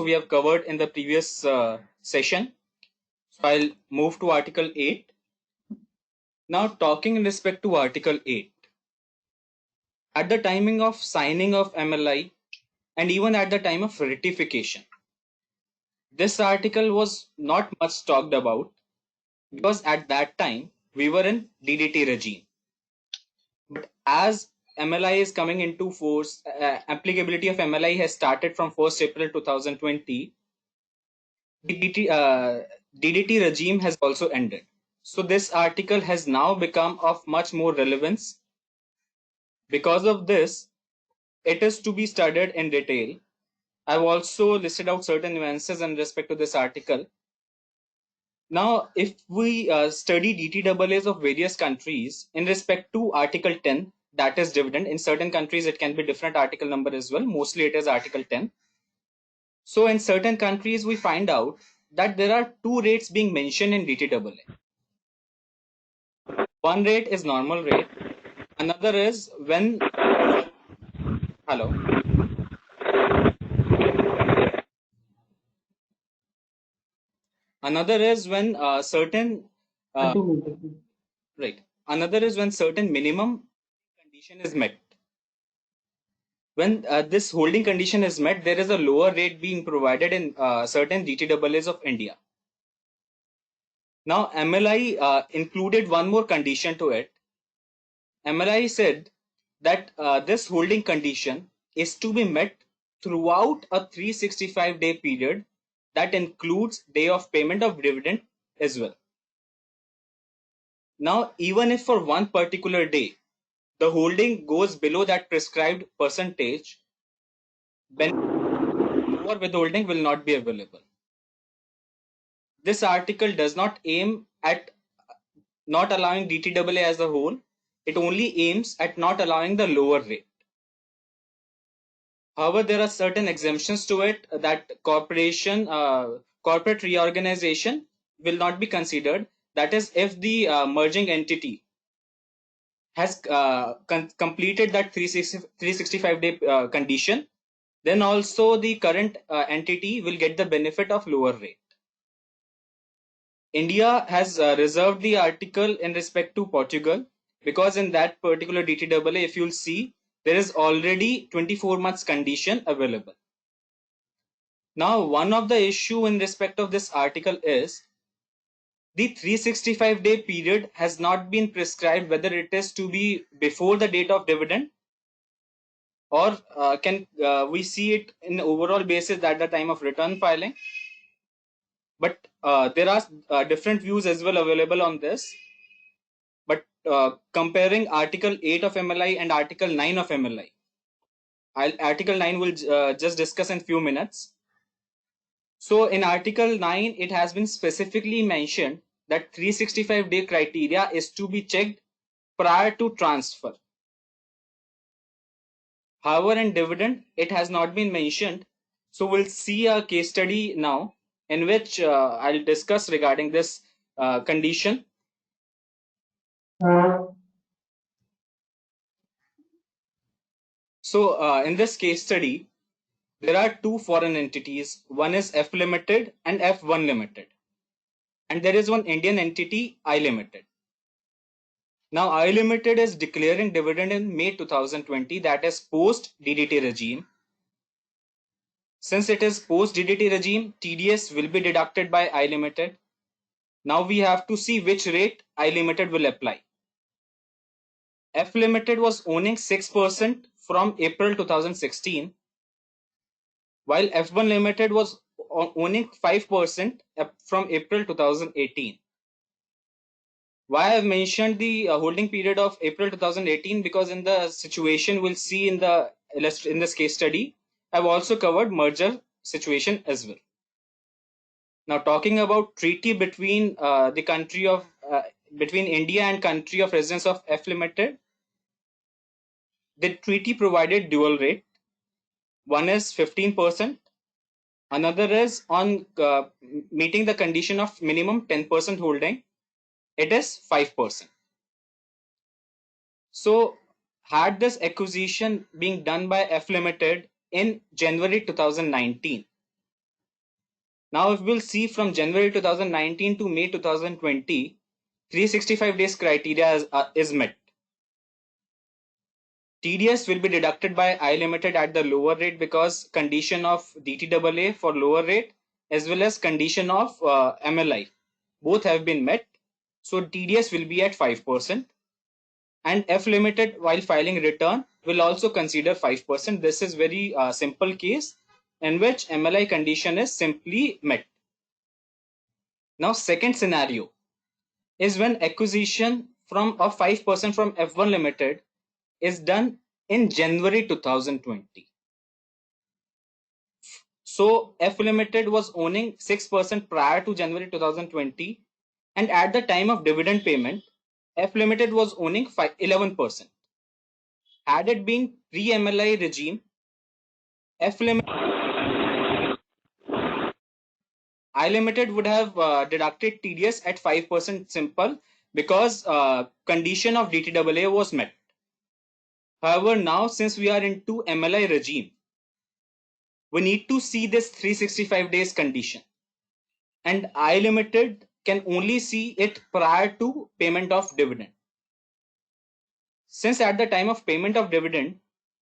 we have covered in the previous session. So I'll move to Article 8. Now, talking in respect to Article 8, at the timing of signing of MLI and even at the time of ratification, this article was not much talked about because at that time we were in DDT regime. But as MLI is coming into force, applicability of MLI has started from 1st April 2020. DDT regime has also ended. So this article has now become of much more relevance. Because of this, it is to be studied in detail. I've also listed out certain nuances in respect to this article. Now, if we study DTAAs of various countries in respect to Article 10, that is dividend. In certain countries, it can be different article number as well. Mostly it is Article 10. So in certain countries, we find out that there are two rates being mentioned in DTAA. One rate is normal rate. Another is when, hello. Another is when certain, right. Another is when certain minimum condition is met. When this holding condition is met, there is a lower rate being provided in certain DTAAs of India. Now, MLI included one more condition to it. MLI said that this holding condition is to be met throughout a 365-day period that includes day of payment of dividend as well. Now, even if for one particular day, the holding goes below that prescribed percentage, benefit or withholding will not be available. This article does not aim at not allowing DTAA as a whole. It only aims at not allowing the lower rate. However, there are certain exemptions to it that corporate reorganization will not be considered. That is, if the merging entity has completed that 365-day condition, then also the current entity will get the benefit of lower rate. India has reserved the article in respect to Portugal because in that particular DTAA, if you'll see, there is already 24 months condition available. Now, one of the issue in respect of this article is the 365-day period has not been prescribed whether it is to be before the date of dividend or can we see it in overall basis at the time of return filing. But there are different views as well available on this. But comparing Article 8 of MLI and Article 9 of MLI, Article 9 will just discuss in few minutes. So in Article 9, it has been specifically mentioned that 365-day criteria is to be checked prior to transfer. However, in dividend, it has not been mentioned. So we'll see a case study now in which I'll discuss regarding this condition. So in this case study, there are two foreign entities. One is F Limited and F1 Limited. And there is one Indian entity, I Limited. Now, I Limited is declaring dividend in May 2020, that is post DDT regime. Since it is post DDT regime, TDS will be deducted by I Limited. Now we have to see which rate I Limited will apply. F Limited was owning 6% from April 2016, while F1 Limited was owning 5% from April 2018. Why I've mentioned the holding period of April 2018, because in the situation we'll see in this case study, I've also covered merger situation as well. Now, talking about treaty between between India and country of residence of F Limited, the treaty provided dual rate. One is 15%. Another is on meeting the condition of minimum 10% holding. It is 5%. So, had this acquisition being done by F Limited in January 2019, Now, if we'll see from January 2019 to May 2020, 365 days criteria is met. TDS will be deducted by I Limited at the lower rate because condition of DTAA for lower rate as well as condition of MLI both have been met. So TDS will be at 5%, and F Limited while filing return will also consider 5%. This is very simple case in which MLI condition is simply met. Now second scenario is when acquisition of 5% from F1 Limited is done in January 2020. So F Limited was owning 6% prior to January 2020, and at the time of dividend payment, F Limited was owning 11%. Had it been pre-MLI regime, F Limited, I Limited would have deducted TDS at 5% simple because condition of DTAA was met. However, now since we are into MLI regime, we need to see this 365 days condition, and I Limited can only see it prior to payment of dividend. Since at the time of payment of dividend,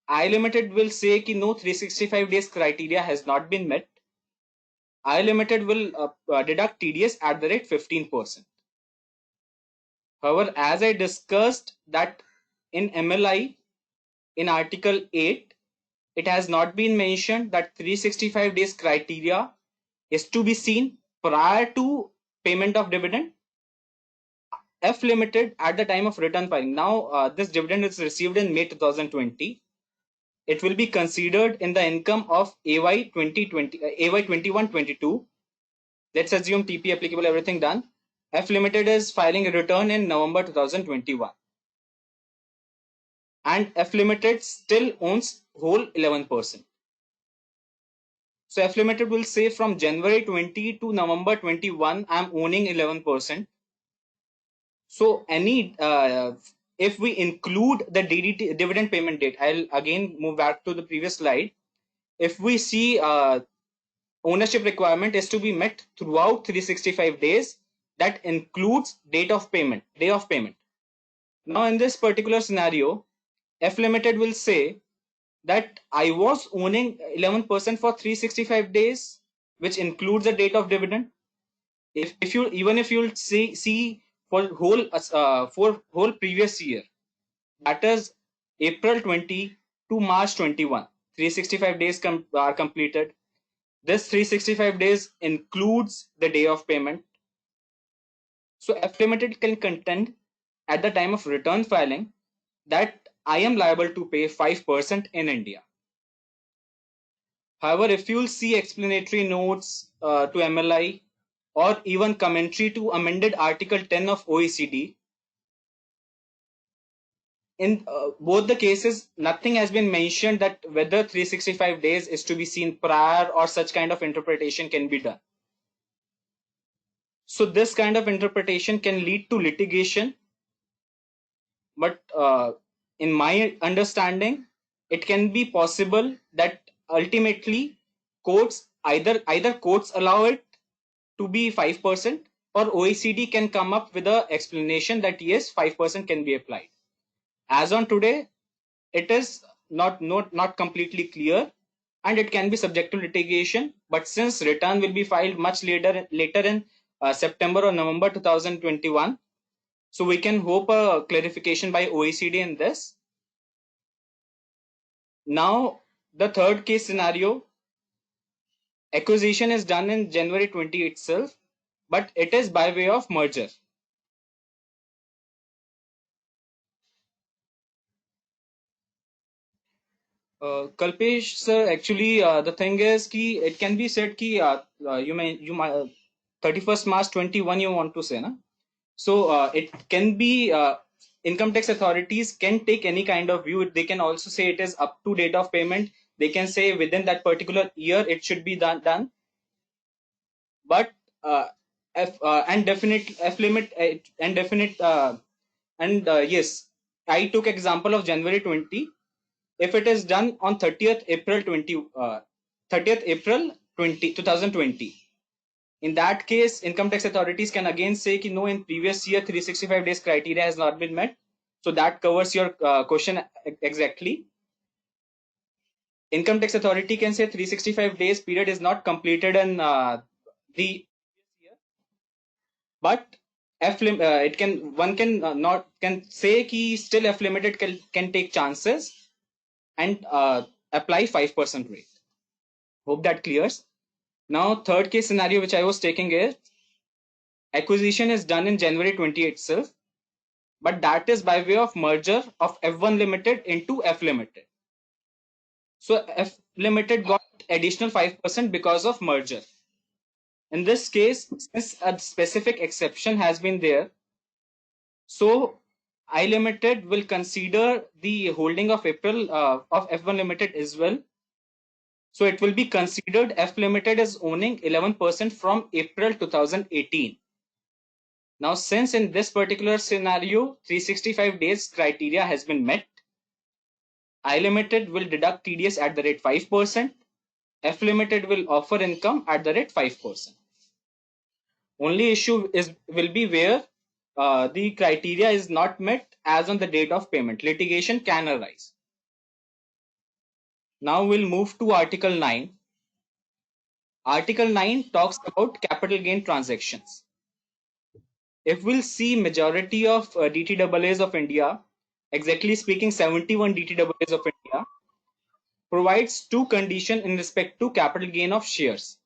I Limited will say कि no 365 days criteria has not been met, I Limited will deduct TDS at the rate 15%. However, as I discussed that in MLI, in Article 8, it has not been mentioned that 365 days criteria is to be seen prior to payment of dividend. F Limited at the time of return filing. Now, this dividend is received in May 2020. It will be considered in the income of AY 2020, AY 21-22. Let's assume TP applicable, everything done. F Limited is filing a return in November 2021. And F Limited still owns whole 11%. So F Limited will say from January 20 to November 21, I'm owning 11%. So if we include the DDT dividend payment date, I'll again move back to the previous slide. If we see ownership requirement is to be met throughout 365 days, that includes day of payment. Now in this particular scenario, F Limited will say that I was owning 11% for 365 days, which includes the date of dividend. If you'll see for whole previous year, that is April 20 to March 21, 365 days are completed. This 365 days includes the day of payment. So F Limited can contend at the time of return filing that I am liable to pay 5% in India. However, if you'll see explanatory notes to MLI or even commentary to amended Article 10 of OECD, in both the cases, nothing has been mentioned that whether 365 days is to be seen prior or such kind of interpretation can be done. So this kind of interpretation can lead to litigation, but in my understanding, it can be possible that ultimately courts either courts allow it to be 5% or OECD can come up with an explanation that yes, 5% can be applied. As on today, it is not completely clear and it can be subject to litigation. But since return will be filed much later in September or November 2021, so we can hope a clarification by OECD in this. Now, the third case scenario, acquisition is done in January 20 itself, but it is by way of merger. Kalpesh sir, actually the thing is ki it can be said ki you might 31st March 21 you want to say na? So it can be income tax authorities can take any kind of view. They can also say it is up to date of payment. They can say within that particular year it should be done. But and definite F limit and definite yes, I took example of January 20. If it is done on 30th April 20, 2020, In that case, income tax authorities can again say ki no, in previous year 365 days criteria has not been met. So that covers your question exactly. Income tax authority can say 365 days period is not completed in the year, but it can one can not can say ki still F limited can take chances and apply 5% rate. Hope that clears. Now, third case scenario which I was taking is acquisition is done in January 20 itself, but that is by way of merger of F1 Limited into F Limited. So F Limited got additional 5% because of merger. In this case, since a specific exception has been there, so I Limited will consider the holding of April of F1 Limited as well. So it will be considered F Limited as owning 11% from April 2018. Now, since in this particular scenario, 365 days criteria has been met, I Limited will deduct TDS at the rate 5%. F Limited will offer income at the rate 5%. Only issue will be where the criteria is not met as on the date of payment. Litigation can arise. Now we'll move to Article 9. Article 9 talks about capital gain transactions. If we'll see majority of DTAAs of India, exactly speaking 71 DTAAs of India, provides two conditions in respect to capital gain of shares.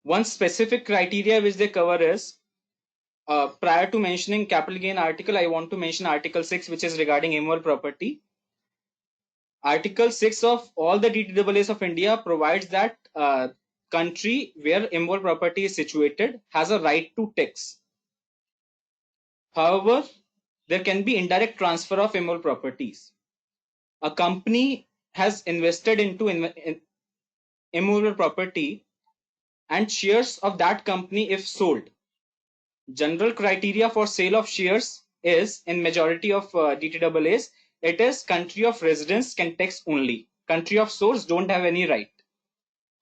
One specific criteria which they cover is, prior to mentioning capital gain article, I want to mention Article 6, which is regarding immovable property. Article 6 of all the DTAAs of India provides that country where immovable property is situated has a right to tax. However, there can be indirect transfer of immovable properties. A company has invested into immovable property and shares of that company if sold. General criteria for sale of shares is, in majority of DTAAs, it is country of residence can tax only. Country of source don't have any right.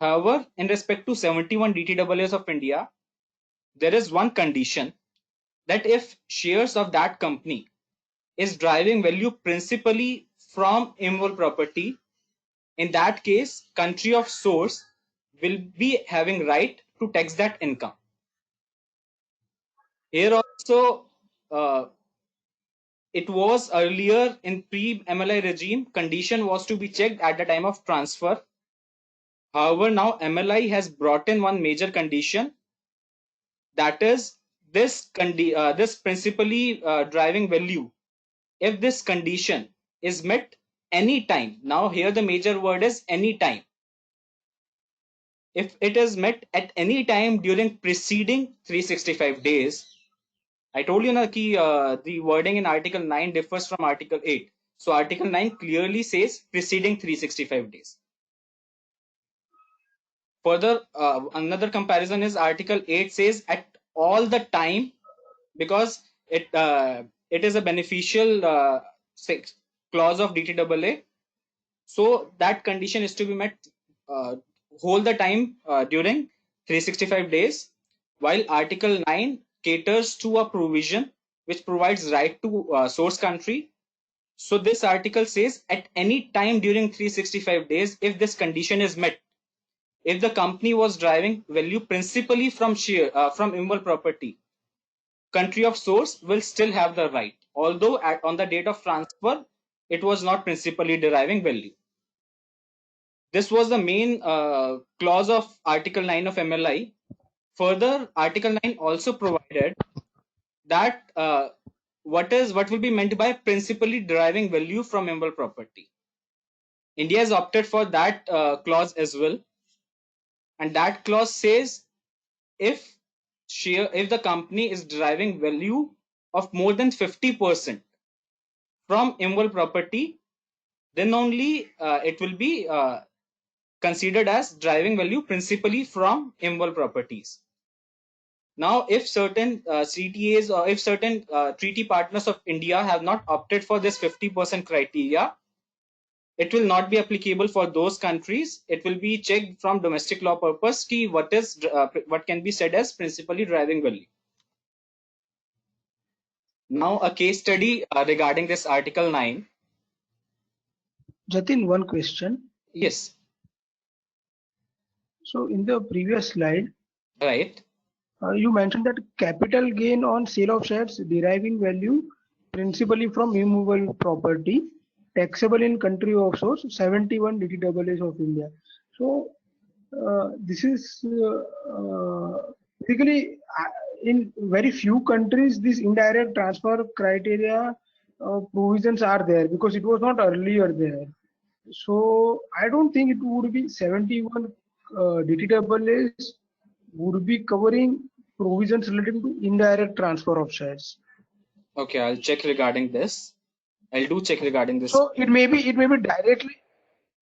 However, in respect to 71 DTAAs of India, there is one condition that if shares of that company is driving value principally from immovable property, in that case, country of source will be having right to tax that income. Here also, it was earlier in pre-MLI regime, condition was to be checked at the time of transfer. However, now MLI has brought in one major condition, that is this principally driving value. If this condition is met any time, now here the major word is any time. If it is met at any time during preceding 365 days, I told you na ki, the wording in Article 9 differs from Article 8. So Article 9 clearly says preceding 365 days. Further, another comparison is Article 8 says at all the time, because it is a beneficial clause of DTAA. So that condition is to be met whole the time during 365 days, while Article 9 caters to a provision which provides right to source country. So this article says at any time during 365 days, if this condition is met, if the company was driving value principally from from immovable property, country of source will still have the right, although on the date of transfer, it was not principally deriving value. This was the main clause of Article 9 of MLI. Further, Article 9 also provided that what will be meant by principally deriving value from immovable property. India has opted for that clause as well, and that clause says if the company is deriving value of more than 50% from immovable property, then only it will be considered as driving value principally from immovable properties. Now, if certain CTAs or if certain treaty partners of India have not opted for this 50% criteria, it will not be applicable for those countries. It will be checked from domestic law purpose ki what can be said as principally driving value. Now a case study regarding this Article 9. Jatin, one question. Yes. So in the previous slide, Right. You mentioned that capital gain on sale of shares deriving value principally from immovable property, taxable in country of source, 71 DTAAs of India. So this is basically in very few countries this indirect transfer criteria provisions are there because it was not earlier there. So I don't think it would be 71 DTAAs would be covering provisions relating to indirect transfer of shares. Okay, I'll check regarding this. I'll do check regarding this. So it may be directly,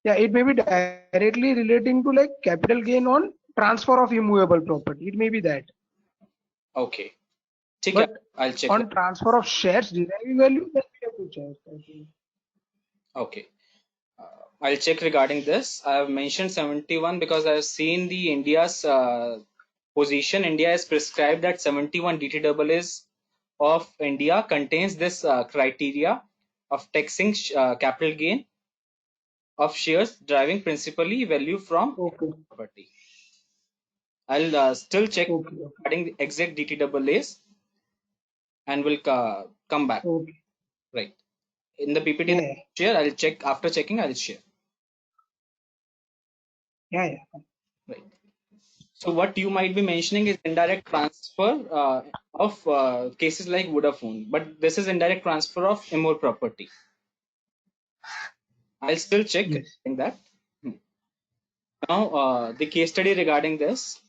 yeah, it may be directly relating to like capital gain on transfer of immovable property. It may be that. Okay. But I'll check. On transfer of shares deriving value, then we have to check. Okay. I'll check regarding this. I have mentioned 71 because I've seen the India's position. India has prescribed that 71 DTAAs of India contains this criteria of taxing capital gain of shares driving principally value from property. I'll still check regarding the exact DTAAs and we'll come back. Okay. Right. In the PPT that I'll share, I'll check. After checking, I'll share. Yeah. Right. So what you might be mentioning is indirect transfer of cases like Vodafone, but this is indirect transfer of immovable property. I'll still check regarding that. Now, the case study regarding this.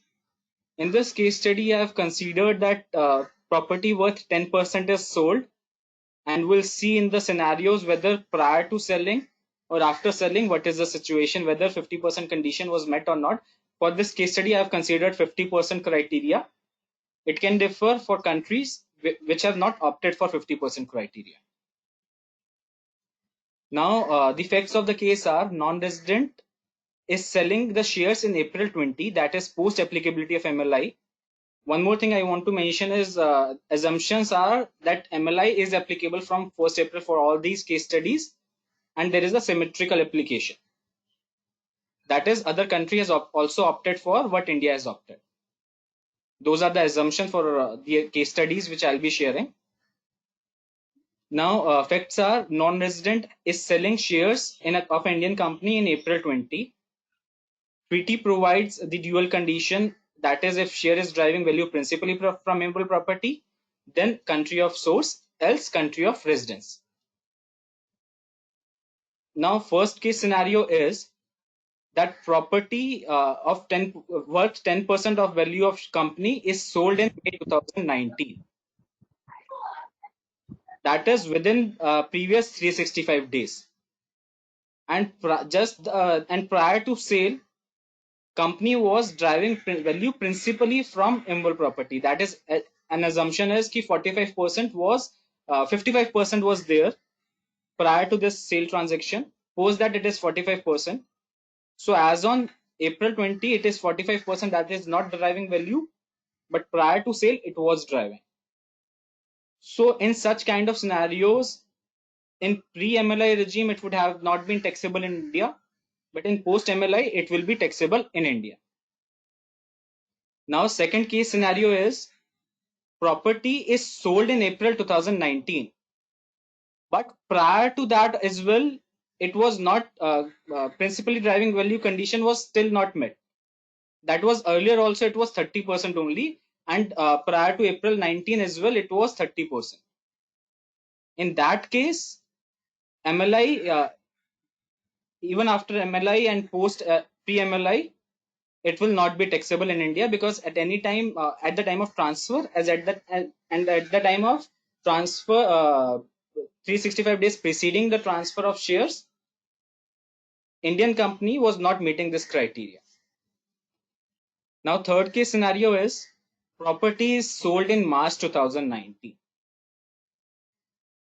In this case study, I have considered that property worth 10% is sold, and we'll see in the scenarios whether prior to selling or after selling, what is the situation, whether 50% condition was met or not. For this case study, I have considered 50% criteria. It can differ for countries which have not opted for 50% criteria. Now, the facts of the case are non-resident is selling the shares in April 20, that is post applicability of MLI. One more thing I want to mention is assumptions are that MLI is applicable from 1st April for all these case studies, and there is a symmetrical application. That is, other country has also opted for what India has opted. Those are the assumptions for the case studies which I'll be sharing. Now, facts are non-resident is selling shares of Indian company in April 20. Treaty provides the dual condition, that is, if share is driving value principally from immovable property, then country of source, else country of residence. Now, first case scenario is that property of worth 10% of value of company is sold in May 2019. That is within previous 365 days. And prior to sale, company was driving value principally from immovable property. That is, an assumption is ki 45% was 55% was there prior to this sale transaction. Suppose that it is 45%. So as on April 20, it is 45% that is not driving value, but prior to sale, it was driving. So in such kind of scenarios, in pre-MLI regime, it would have not been taxable in India, but in post-MLI, it will be taxable in India. Now, second case scenario is property is sold in April 2019, but prior to that as well, it was not principally driving value condition was still not met. That was earlier also it was 30% only, and prior to April 19 as well, it was 30%. In that case, MLI, even after MLI and post pre-MLI, it will not be taxable in India because at any time, at the time of transfer, as at that and at the time of transfer, 365 days preceding the transfer of shares, Indian company was not meeting this criteria. Now, third case scenario is property is sold in March 2019.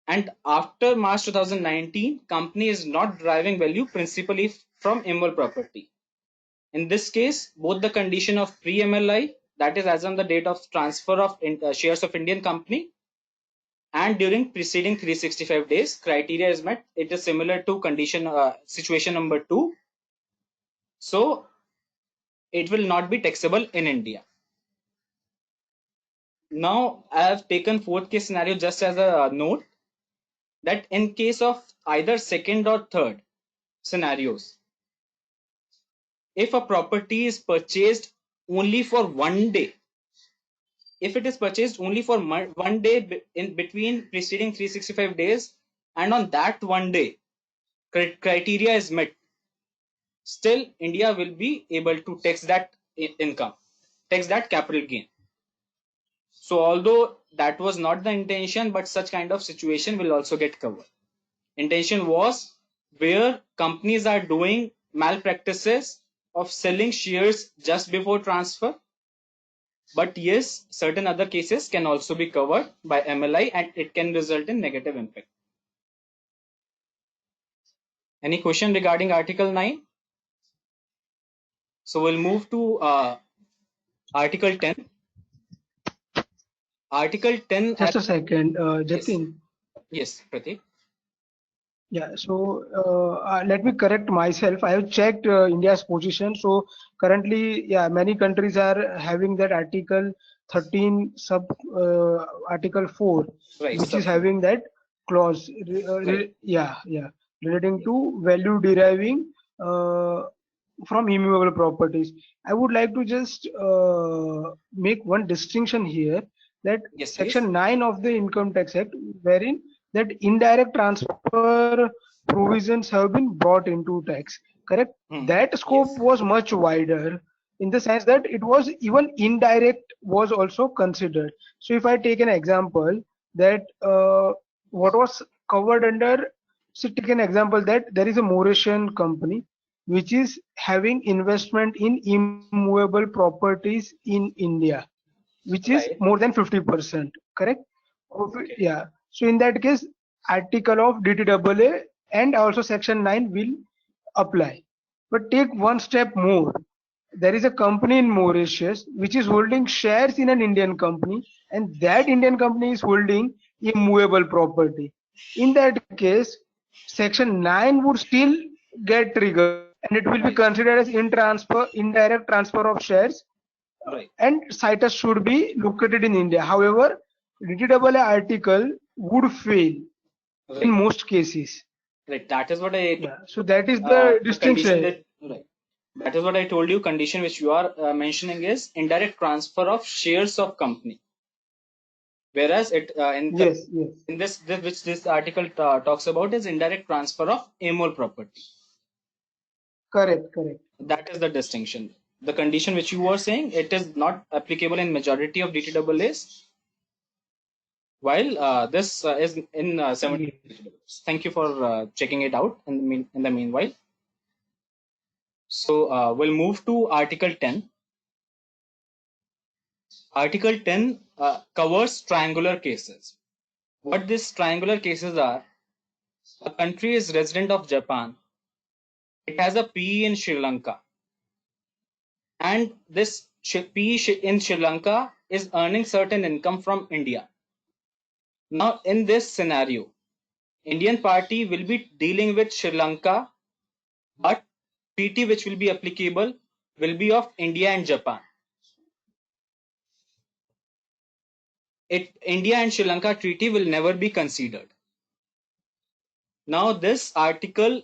And after March 2019, company is not deriving value principally from immovable property. In this case, both the condition of pre-MLI, that is as on the date of transfer of shares of Indian company, and during preceding 365 days, criteria is met. It is similar to condition situation number 2. So it will not be taxable in India. Now I have taken fourth case scenario just as a note, that in case of either second or third scenarios, if a property is purchased only for 1 day, if it is purchased only for 1 day in between preceding 365 days, and on that 1 day criteria is met, still India will be able to tax that income, tax that capital gain. So although that was not the intention, but such kind of situation will also get covered. Intention was where companies are doing malpractices of selling shares just before transfer. But yes, certain other cases can also be covered by MLI and it can result in negative impact. Any question regarding Article 9? So we'll move to Article 10. Article 10. Just a second, Yes, Jatin. yes, Pratik. Yeah, so let me correct myself. I have checked India's position. So currently, yeah, many countries are having that Article 13 sub Article 4, Right, which is sub 4. having that clause. Right, Yeah, relating to value deriving from immovable properties. I would like to just make one distinction here, that yes, please. Section 9 of the Income Tax Act, wherein that indirect transfer provisions have been brought into tax. Correct? That scope Yes, was much wider in the sense that it was even indirect was also considered. So if I take an example, that what was covered under, so take an example that there is a Mauritian company which is having investment in immovable properties in India, which is right. more than 50%, correct? Okay, Yeah. So in that case, article of DTAA and also section 9 will apply. But take one step more. There is a company in Mauritius which is holding shares in an Indian company, and that Indian company is holding immovable property. In that case, section 9 would still get triggered, and it will be right, considered as indirect transfer of shares, right, and situs should be located in India. However, DTAA article would fail in right, most cases. right. That is what I Yeah, so that is told the the condition distinction. that, right. That is what I told you. Condition which you are mentioning is indirect transfer of shares of company, whereas it Yes, yes, in this which this article talks about is indirect transfer of immovable property. correct, correct. That is the distinction. The condition which you were saying, it is not applicable in majority of DTAAs, while this is in 70 Yes. DTAAs. Thank you for checking it out in the meanwhile. So we'll move to Article 10. Article 10 covers triangular cases. What these triangular cases are: a country is resident of Japan, it has a PE in Sri Lanka, and this PE in Sri Lanka is earning certain income from India. Now, in this scenario, Indian party will be dealing with Sri Lanka, but treaty which will be applicable will be of India and Japan. India and Sri Lanka treaty will never be considered. Now, this article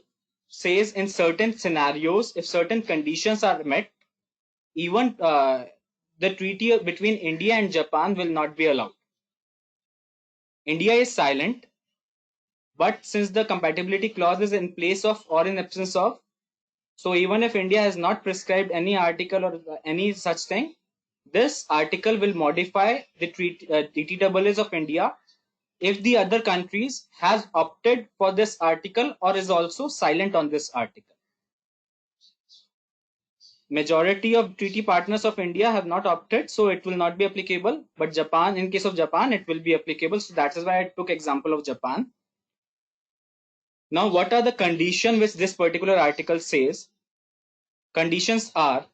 says in certain scenarios, if certain conditions are met, even the treaty between India and Japan will not be allowed. India is silent, but since the compatibility clause is in place of or in absence of, so even if India has not prescribed any article or any such thing, this article will modify the DTAAs of India if the other countries has opted for this article or is also silent on this article. majority of treaty partners of India have not opted, so it will not be applicable. But Japan, in case of Japan, it will be applicable. So that is why I took example of Japan. Now, what are the conditions which this particular article says? Conditions are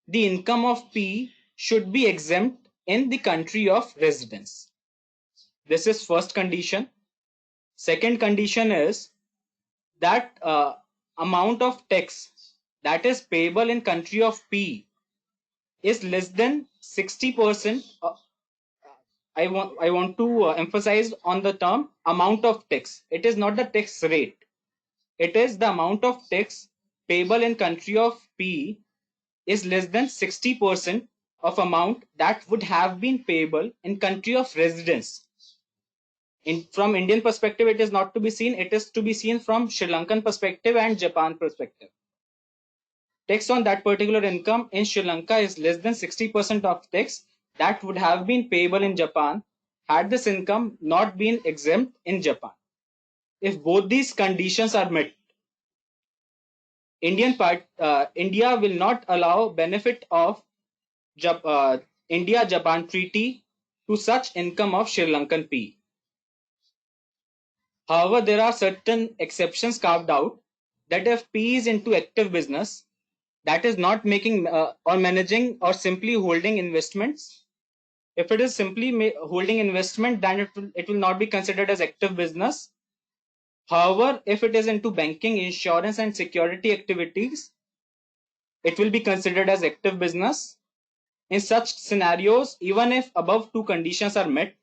the income of P should be exempt in the country of residence. This is first condition. Second condition is that amount of tax that is payable in country of P is less than 60%. I want to emphasize on the term amount of tax. It is not the tax rate. It is the amount of tax payable in country of P is less than 60% of amount that would have been payable in country of residence. From Indian perspective, it is not to be seen. It is to be seen from Sri Lankan perspective and Japan perspective. Tax on that particular income in Sri Lanka is less than 60% of tax that would have been payable in Japan had this income not been exempt in Japan. If both these conditions are met, India will not allow benefit of India-Japan treaty to such income of Sri Lankan P. However, there are certain exceptions carved out that if P is into active business, that is not making or managing or simply holding investments. If it is simply holding investment, then it will not be considered as active business. However, if it is into banking, insurance, and security activities, it will be considered as active business. In such scenarios, even if above two conditions are met,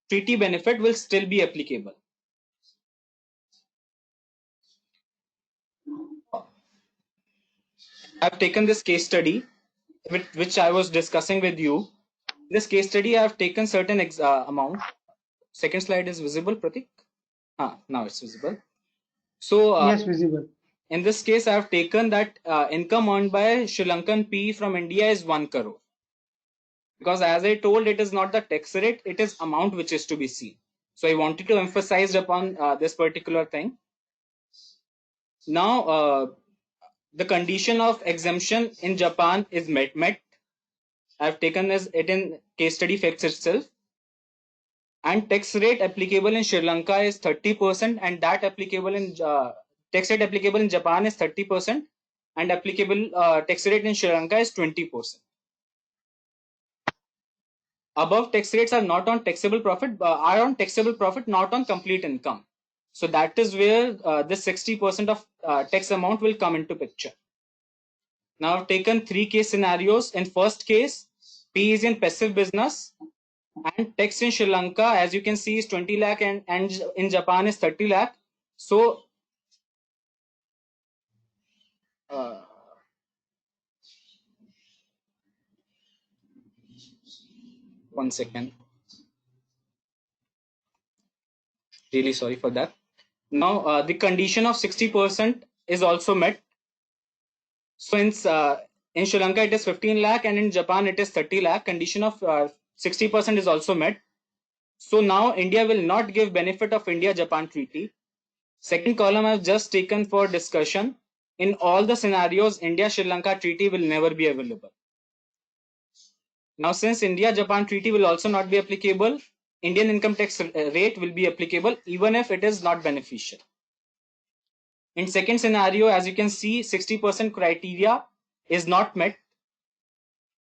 treaty benefit will still be applicable. I've taken this case study, which I was discussing with you. This case study, I've taken certain amount. Second slide is visible, Pratik? Now it's visible. So yes, visible. In this case, I have taken that income earned by Sri Lankan P from India is 1 crore. Because as I told, it is not the tax rate, it is amount which is to be seen. So I wanted to emphasize upon this particular thing. Now, the condition of exemption in Japan is met. I've taken it in case study facts itself. And tax rate applicable in Sri Lanka is 30%, and that applicable in tax rate applicable in Japan is 30%, and applicable tax rate in Sri Lanka is 20%. Above tax rates are not on taxable profit, are on taxable profit, not on complete income. So that is where this 60% of tax amount will come into picture. Now I've taken three case scenarios. In first case, P is in passive business, and tax in Sri Lanka, as you can see, is 20 lakh and in Japan is 30 lakh. So one second. Really sorry for that. Now the condition of 60% is also met. So in Sri Lanka it is 15 lakh and in Japan it is 30 lakh. Condition of 60% is also met. So now India will not give benefit of India-Japan treaty. Second column I've just taken for discussion. In all the scenarios, India-Sri Lanka treaty will never be available. Now since India-Japan treaty will also not be applicable, Indian income tax rate will be applicable even if it is not beneficial. In second scenario, as you can see, 60% criteria is not met.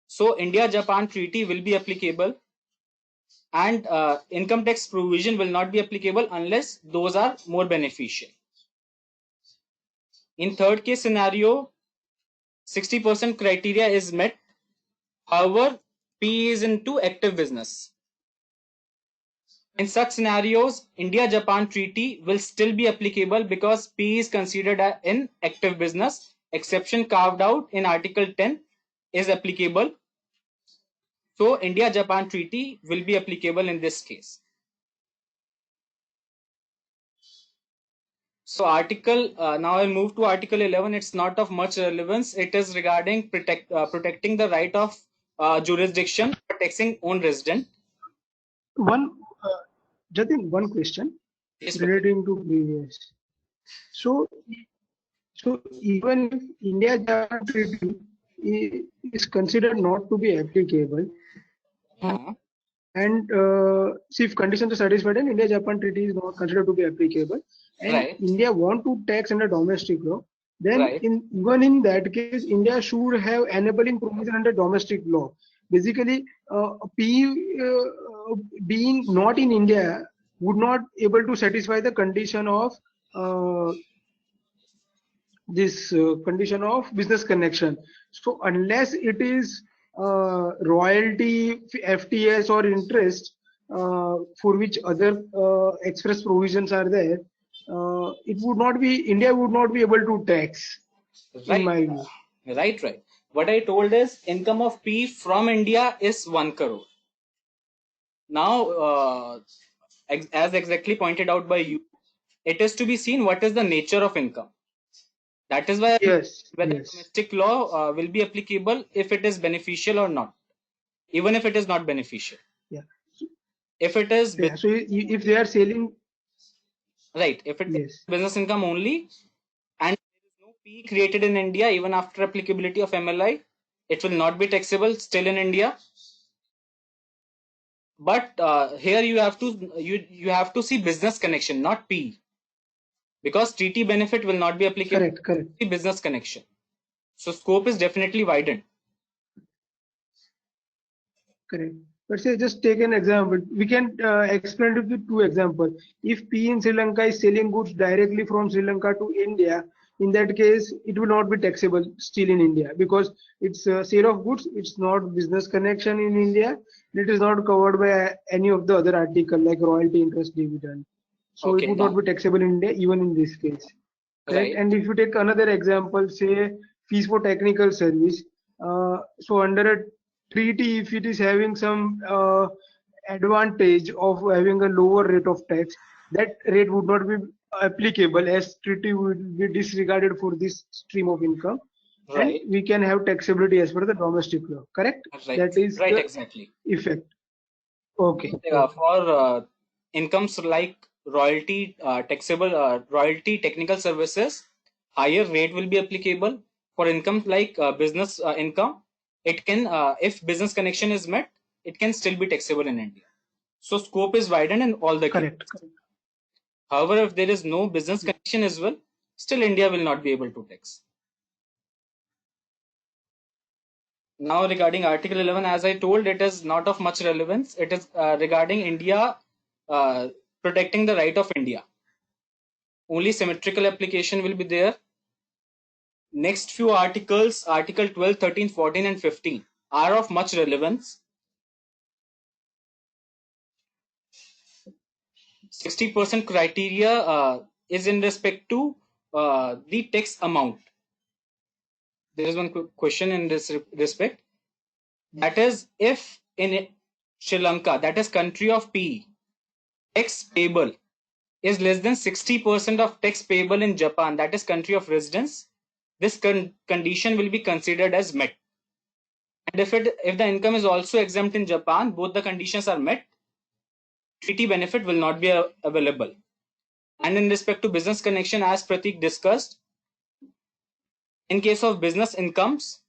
So India-Japan treaty will be applicable, and income tax provision will not be applicable unless those are more beneficial. In third case scenario, 60% criteria is met. However, P is into active business. In such scenarios, India-Japan treaty will still be applicable because P is considered in active business. Exception carved out in Article 10 is applicable. So India-Japan treaty will be applicable in this case. So now I'll move to Article 11. It's not of much relevance. It is regarding protecting the right of jurisdiction for taxing own resident. Jatin, one question Yes, relating to previous. So So even if India-Japan treaty is considered not to be applicable, Huh. and see if conditions are satisfied, and India-Japan treaty is not considered to be applicable, and Right. India want to tax under domestic law, then Right. even in that case, India should have enabling provision under domestic law. Basically, PE being not in India would not able to satisfy the condition of uh, this condition of business connection. So unless it is royalty, FTS or interest for which other express provisions are there, it would not be, India would not be able to tax, in Right. my view. Right. What I told is income of P from India is 1 crore. Now, as exactly pointed out by you, it is to be seen what is the nature of income. That is why I Yes, mentioned whether yes. domestic law will be applicable if it is beneficial or not, even if it is not beneficial. Yeah. So, If it is yeah. So business, if they are selling, right, if it is yes, business income only and there is no P created in India, even after applicability of MLI, it will not be taxable still in India. But here you have to see business connection, not P, because treaty benefit will not be applicable. correct, correct, Business connection. So scope is definitely widened. correct. Let's say just take an example. We can explain it with two examples. If P in Sri Lanka is selling goods directly from Sri Lanka to India, in that case, it will not be taxable still in India because it's a sale of goods. It's not business connection in India. It is not covered by any of the other article like royalty, interest, dividend. So it Okay, would not now be taxable in India even in this case. Correct. right. And if you take another example, say fees for technical service. So under a treaty, if it is having some advantage of having a lower rate of tax, that rate would not be applicable as treaty would be disregarded for this stream of income, and Right. we can have taxability as per the domestic law. Correct. Right. That is Right. the Exactly. effect. Okay. Okay. For incomes like royalty, taxable royalty, technical services, higher rate will be applicable. For income like business income, it can, if business connection is met, it can still be taxable in India. So scope is widened in all the cases. Correct. Correct. However, if there is no business Yeah. connection as well, still India will not be able to tax. Now regarding Article 11, as I told, it is not of much relevance. It is regarding India uh, protecting the right of India. Only symmetrical application will be there. Next few articles, Article 12, 13, 14 and 15 are of much relevance. 60% criteria is in respect to the tax amount. There is one question in this respect. That is, if in Sri Lanka, that is country of P, tax payable is less than 60% of tax payable in Japan, that is country of residence, this condition will be considered as met. And if the income is also exempt in Japan, both the conditions are met, treaty benefit will not be available. And in respect to business connection, as Pratik discussed, in case of business incomes,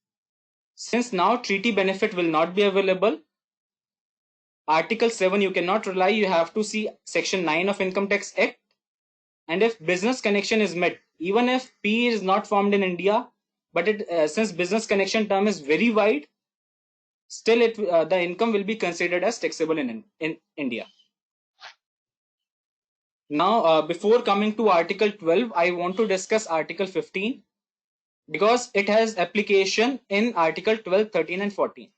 since now treaty benefit will not be available, Article 7 you cannot rely, you have to see Section 9 of Income Tax Act. And if business connection is met, even if P is not formed in India, but since business connection term is very wide, still the income will be considered as taxable in India. Now, before coming to Article 12, I want to discuss Article 15 because it has application in Article 12, 13 and 14.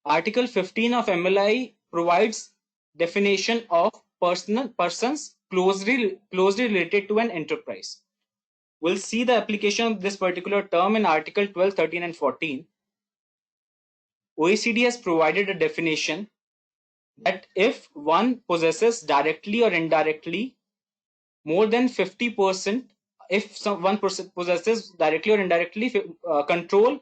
Article 15 of MLI provides definition of persons closely related to an enterprise. We'll see the application of this particular term in Article 12, 13 and 14. OECD has provided a definition that if one possesses directly or indirectly more than 50%, if one possesses directly or indirectly control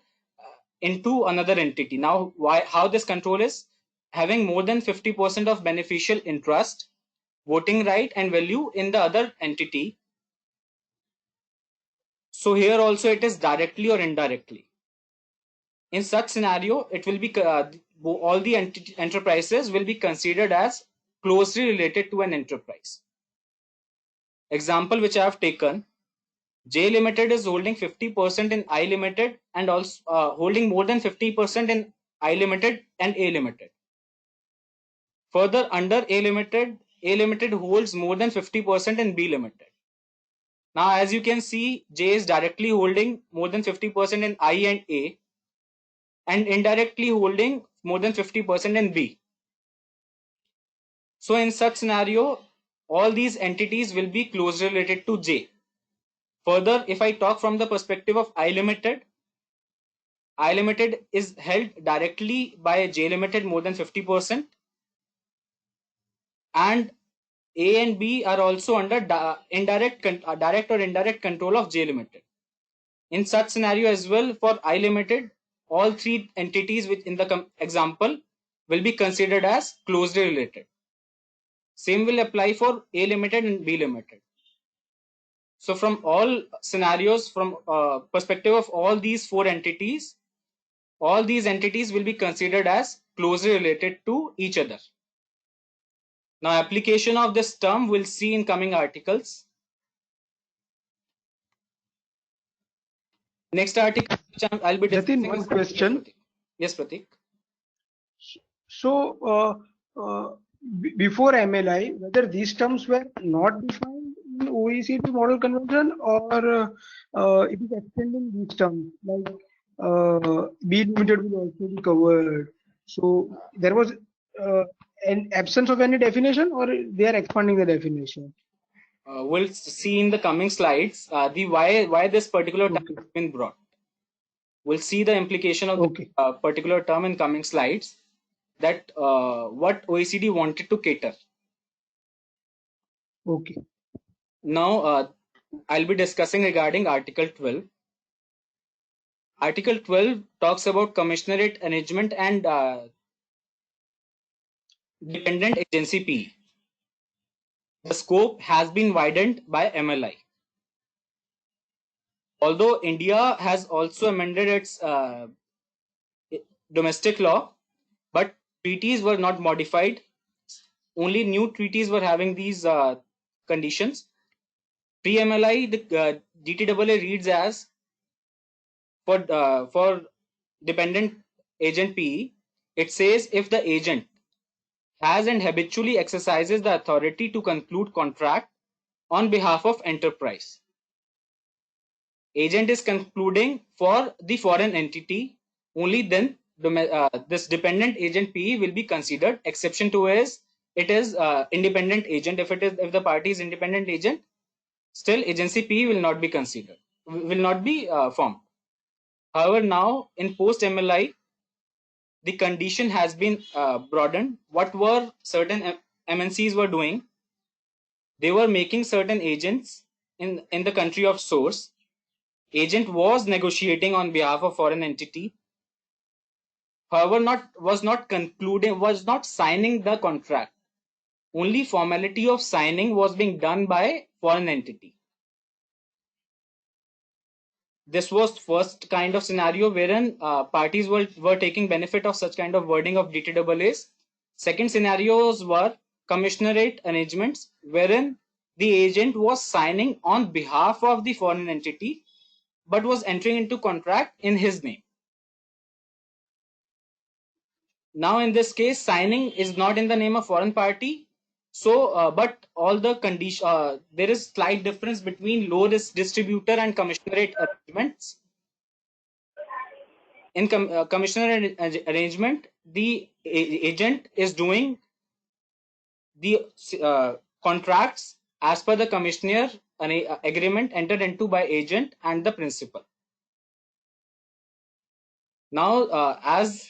into another entity. Now, how this control is? Having more than 50% of beneficial interest, voting right and value in the other entity, So here also it is directly or indirectly. In such scenario, it will be all the enterprises will be considered as closely related to an enterprise. Example which I have taken, J Limited is holding 50% in I Limited and also holding more than 50% in I Limited and A Limited. Further, under A Limited holds more than 50% in B Limited. Now, as you can see, J is directly holding more than 50% in I and A and indirectly holding more than 50% in B. So in such scenario, all these entities will be closely related to J. Further, if I talk from the perspective of I Limited is held directly by J Limited more than 50%, and A and B are also under direct or indirect control of J Limited. In such scenario as well, for I Limited, all three entities in the example will be considered as closely related. Same will apply for A Limited and B Limited. So from all scenarios, from perspective of all these four entities, all these entities will be considered as closely related to each other. Now, application of this term we'll see in coming articles. Next article which I'll be Jatin, discussing one is question. Yes, Pratik. So, before MLI, whether these terms were not defined in OECD model convention, or it is extending these terms, like B limited will also be covered. So there was an absence of any definition, or they are expanding the definition. We'll see in the coming slides the why this particular term has been brought. We'll see the implication of the particular term in coming slides, that what OECD wanted to cater. Okay. Now, I'll be discussing regarding Article 12. Article 12 talks about commissionerate arrangement and dependent agency PE. The scope has been widened by MLI. Although India has also amended its domestic law, but treaties were not modified. Only new treaties were having these conditions. Pre-MLI, the DTAA reads as for dependent agent PE, it says if the agent has and habitually exercises the authority to conclude contract on behalf of enterprise. Agent is concluding for the foreign entity, only then this dependent agent PE will be considered. Exception to is it is independent agent. If the party is independent agent, still agency PE will not be considered, will not be formed. However, now in post MLI, the condition has been broadened. What were certain MNCs were doing? They were making certain agents in the country of source. Agent was negotiating on behalf of foreign entity. However, was not signing the contract. Only formality of signing was being done by foreign entity. This was first kind of scenario wherein parties were taking benefit of such kind of wording of DTAAs. Second scenarios were commissionerate arrangements wherein the agent was signing on behalf of the foreign entity but was entering into contract in his name. Now in this case, signing is not in the name of foreign party. So, but all the condition, there is slight difference between low risk distributor and commissionerate arrangements. In commissioner arrangement, the agent is doing the contracts as per the commissioner agreement entered into by agent and the principal. Now, as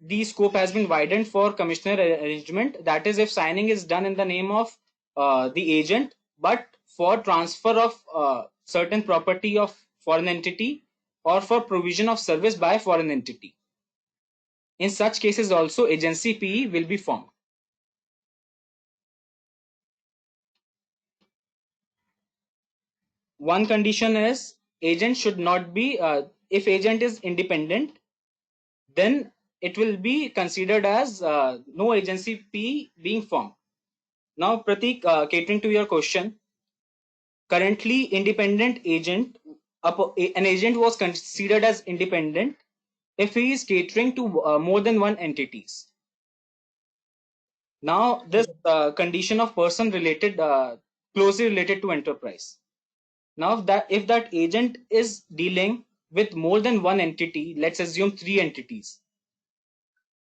the scope has been widened for commissioner arrangement, that is if signing is done in the name of the agent, but for transfer of certain property of foreign entity or for provision of service by foreign entity. In such cases also agency PE will be formed. One condition is agent should not be, if agent is independent, then it will be considered as no agency P being formed. Now, Pratik, catering to your question, currently independent agent, an agent was considered as independent if he is catering to more than one entities. Now, this condition of person related, closely related to enterprise. Now, if that agent is dealing with more than one entity, let's assume three entities,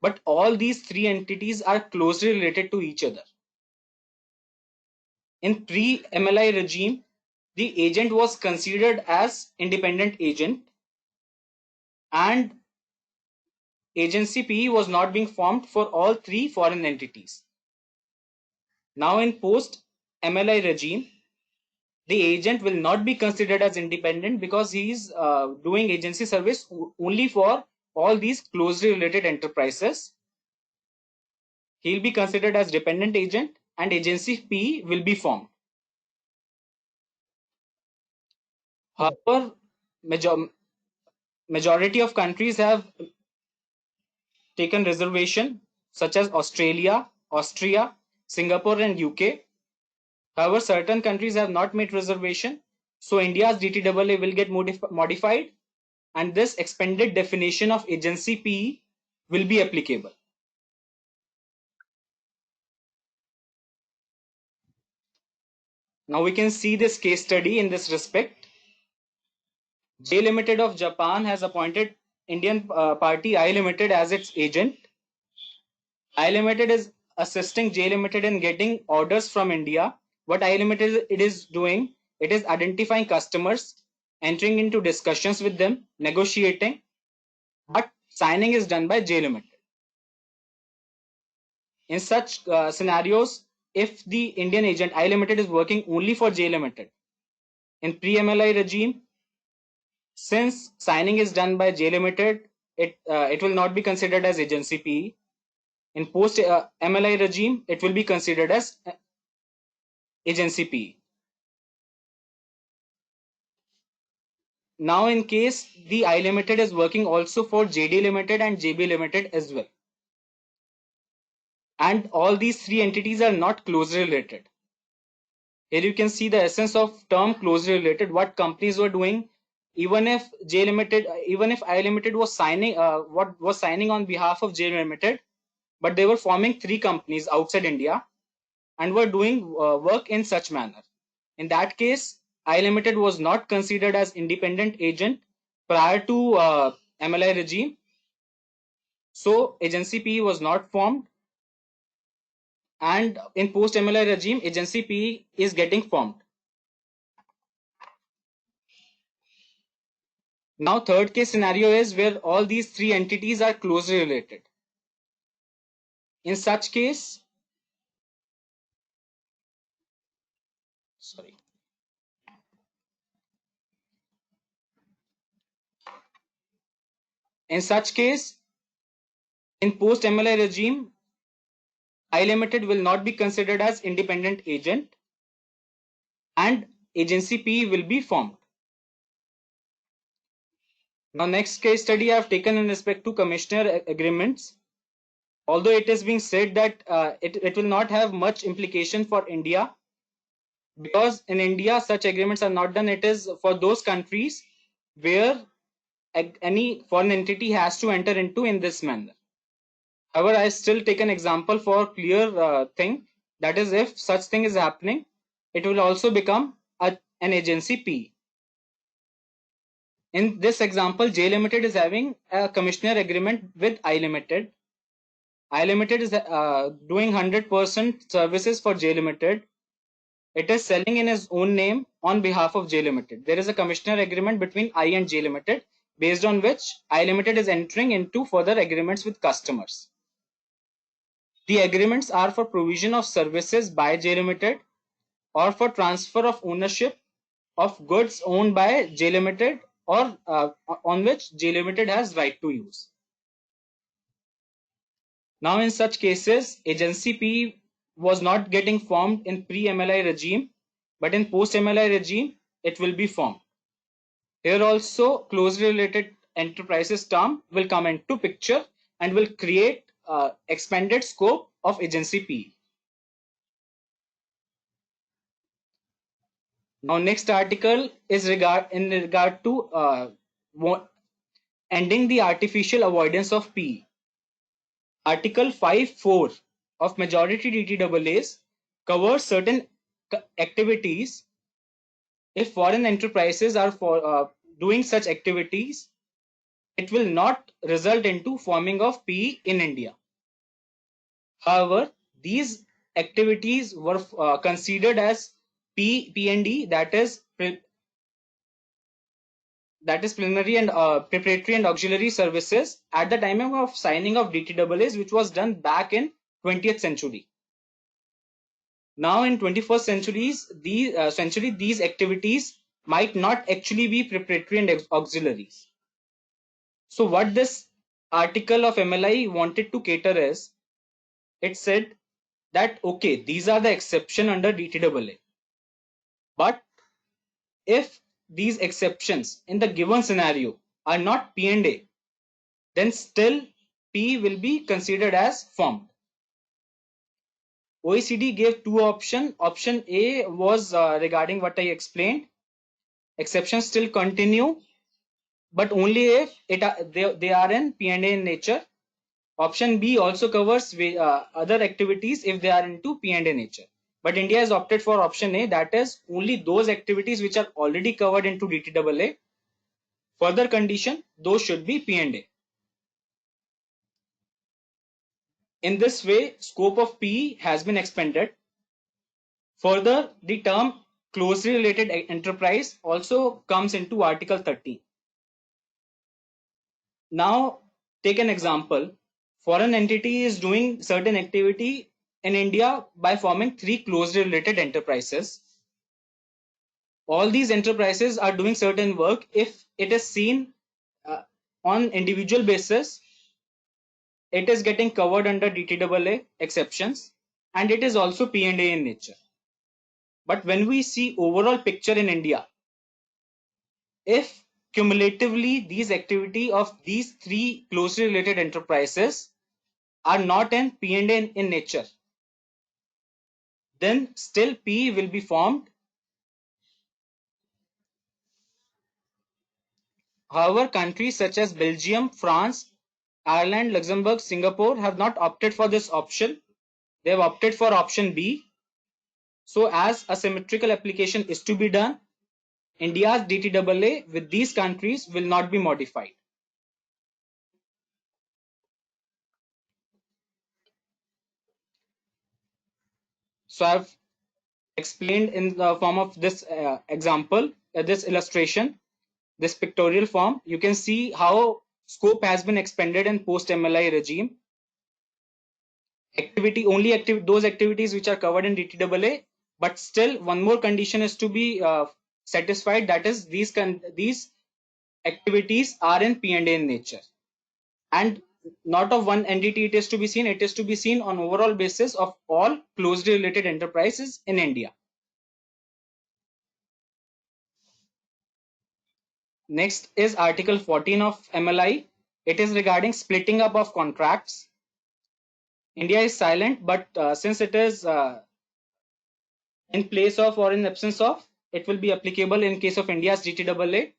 but all these three entities are closely related to each other. In pre-MLI regime, the agent was considered as independent agent, and agency PE was not being formed for all three foreign entities. Now, in post-MLI regime, the agent will not be considered as independent because he is doing agency service only for all these closely related enterprises. He'll be considered as dependent agent and agency P will be formed. However, majority of countries have taken reservation, such as Australia, Austria, Singapore, and UK. However, certain countries have not made reservation, so India's DTAA will get modified, and this expanded definition of agency PE will be applicable. Now we can see this case study in this respect. J Limited of Japan has appointed Indian party I Limited as its agent. I Limited is assisting J Limited in getting orders from India. What I Limited it is doing, it is identifying customers, entering into discussions with them, negotiating, but signing is done by J Limited. In such scenarios, if the Indian agent I Limited is working only for J Limited, in pre-MLI regime, since signing is done by J Limited, it will not be considered as agency PE. In post MLI regime, it will be considered as agency PE. Now, in case the I Limited is working also for JD Limited and JB Limited as well, and all these three entities are not closely related. Here you can see the essence of term closely related, what companies were doing. Even if J Limited, even if I Limited was signing, what was signing on behalf of J Limited, but they were forming three companies outside India and were doing work in such manner. In that case, I Limited was not considered as independent agent prior to MLI regime. So agency PE was not formed, and in post MLI regime, agency PE is getting formed. Now, third case scenario is where all these three entities are closely related. In such case, sorry. In such case, in post MLI regime, I Limited will not be considered as independent agent and agency PE will be formed. Now, next case study I have taken in respect to commissioner agreements. Although it is being said that it will not have much implication for India, because in India such agreements are not done. It is for those countries where any foreign entity has to enter into in this manner. However, I still take an example for clear thing, that is, if such thing is happening, it will also become an agency P. In this example, J Limited is having a commissioner agreement with I Limited. I Limited is doing 100% services for J Limited. It is selling in his own name on behalf of J Limited. There is a commissioner agreement between I and J Limited, based on which I Limited is entering into further agreements with customers. The agreements are for provision of services by J Limited or for transfer of ownership of goods owned by J Limited or on which J Limited has right to use. Now, in such cases, agency P was not getting formed in pre-MLI regime, but in post-MLI regime, it will be formed. Here also closely related enterprises term will come into picture and will create expanded scope of agency P. Now next article is in regard to ending the artificial avoidance of P. Article 5(4) of majority DTAAs covers certain activities. If foreign enterprises are doing such activities, it will not result into forming of PE in India. However, these activities were considered as PND, that is preliminary and preparatory and auxiliary services at the time of signing of DTAAs, which was done back in 20th century. Now in 21st century, these activities might not actually be preparatory and auxiliaries. So what this article of MLI wanted to cater is, it said that okay, these are the exception under DTAA, but if these exceptions in the given scenario are not P&A, then still P will be considered as formed. OECD gave two options. Option A was regarding what I explained. Exceptions still continue, but only if they are in P&A in nature. Option B also covers other activities if they are into P&A nature. But India has opted for option A, that is only those activities which are already covered into DTAA. Further condition, those should be P&A. In this way, scope of PE has been expanded. Further, the term closely related enterprise also comes into Article 13. Now, take an example. Foreign entity is doing certain activity in India by forming three closely related enterprises. All these enterprises are doing certain work. If it is seen on individual basis, it is getting covered under DTAA exceptions, and it is also P&A in nature. But when we see overall picture in India, if cumulatively these activity of these three closely related enterprises are not in P&A in nature, then still P will be formed. However, countries such as Belgium, France, Ireland, Luxembourg, Singapore have not opted for this option. They have opted for option B. So as a symmetrical application is to be done, India's DTAA with these countries will not be modified. So I've explained in the form of this example, this illustration, this pictorial form. You can see how scope has been expanded in post MLI regime. Those activities which are covered in DTAA, but still one more condition is to be satisfied, that is these activities are in P&A in nature, and not of one entity it is to be seen, it is to be seen on overall basis of all closely related enterprises in India. Next is Article 14 of MLI. It is regarding splitting up of contracts. India is silent, but since it is in place of or in absence of, it will be applicable in case of India's DTAA.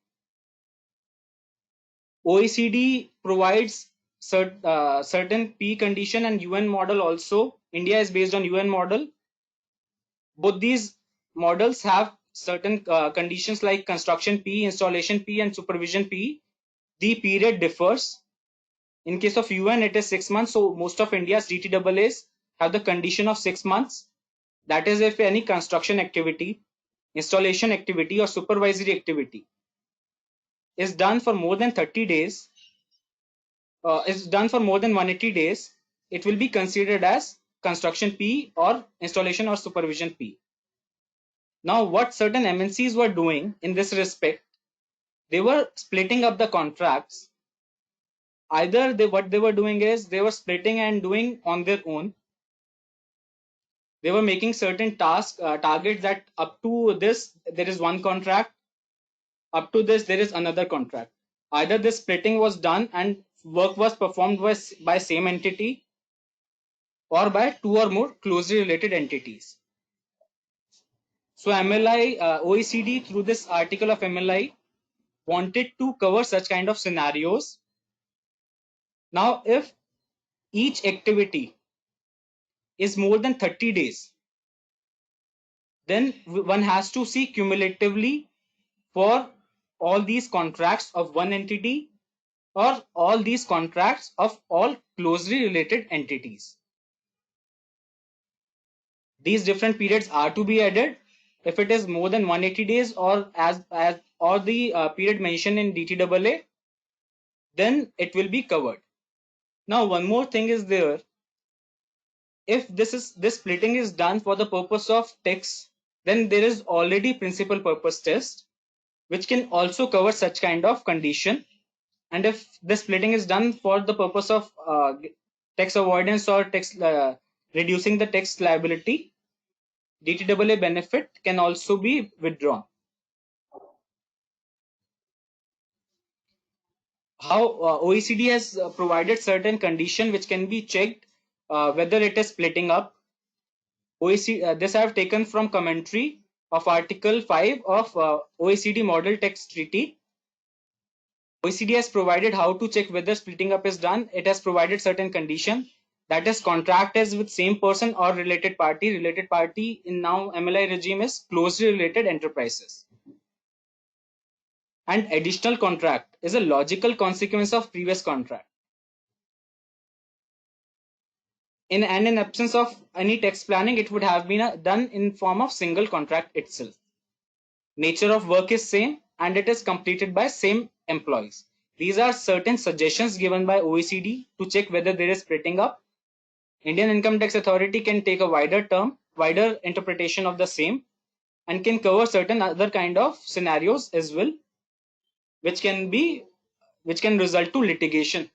OECD provides certain P condition and UN model also. India is based on UN model. Both these models have certain conditions like construction P, installation P, and supervision P. The period differs. In case of UN, it is 6 months. So most of India's DTAAs have the condition of 6 months. That is if any construction activity, installation activity, or supervisory activity is done for more than 30 days, is done for more than 180 days, it will be considered as construction P or installation or supervision P. Now, what certain MNCs were doing in this respect, they were splitting up the contracts. Either what they were doing is they were splitting and doing on their own. They were making certain targets that up to this there is one contract, up to this there is another contract. Either this splitting was done and work was performed by same entity or by two or more closely related entities. So MLI, OECD through this article of MLI wanted to cover such kind of scenarios. Now, if each activity is more than 30 days, then one has to see cumulatively for all these contracts of one entity or all these contracts of all closely related entities. These different periods are to be added if it is more than 180 days or as or the period mentioned in DTAA, then it will be covered. Now one more thing is there. If this splitting is done for the purpose of tax, then there is already principal purpose test which can also cover such kind of condition. And if the splitting is done for the purpose of tax avoidance or tax reducing the tax liability, DTAA benefit can also be withdrawn. How OECD has provided certain condition which can be checked whether it is splitting up. OECD, this I have taken from commentary of Article 5 of OECD Model Tax Treaty. OECD has provided how to check whether splitting up is done. It has provided certain condition, that is contract is with same person or related party. Related party in now MLI regime is closely related enterprises. And additional contract is a logical consequence of previous contract. In absence of any tax planning, it would have been done in form of single contract itself. Nature of work is same and it is completed by same employees. These are certain suggestions given by OECD to check whether there is splitting up. Indian Income Tax Authority can take a wider interpretation of the same and can cover certain other kind of scenarios as well, which can result to litigation.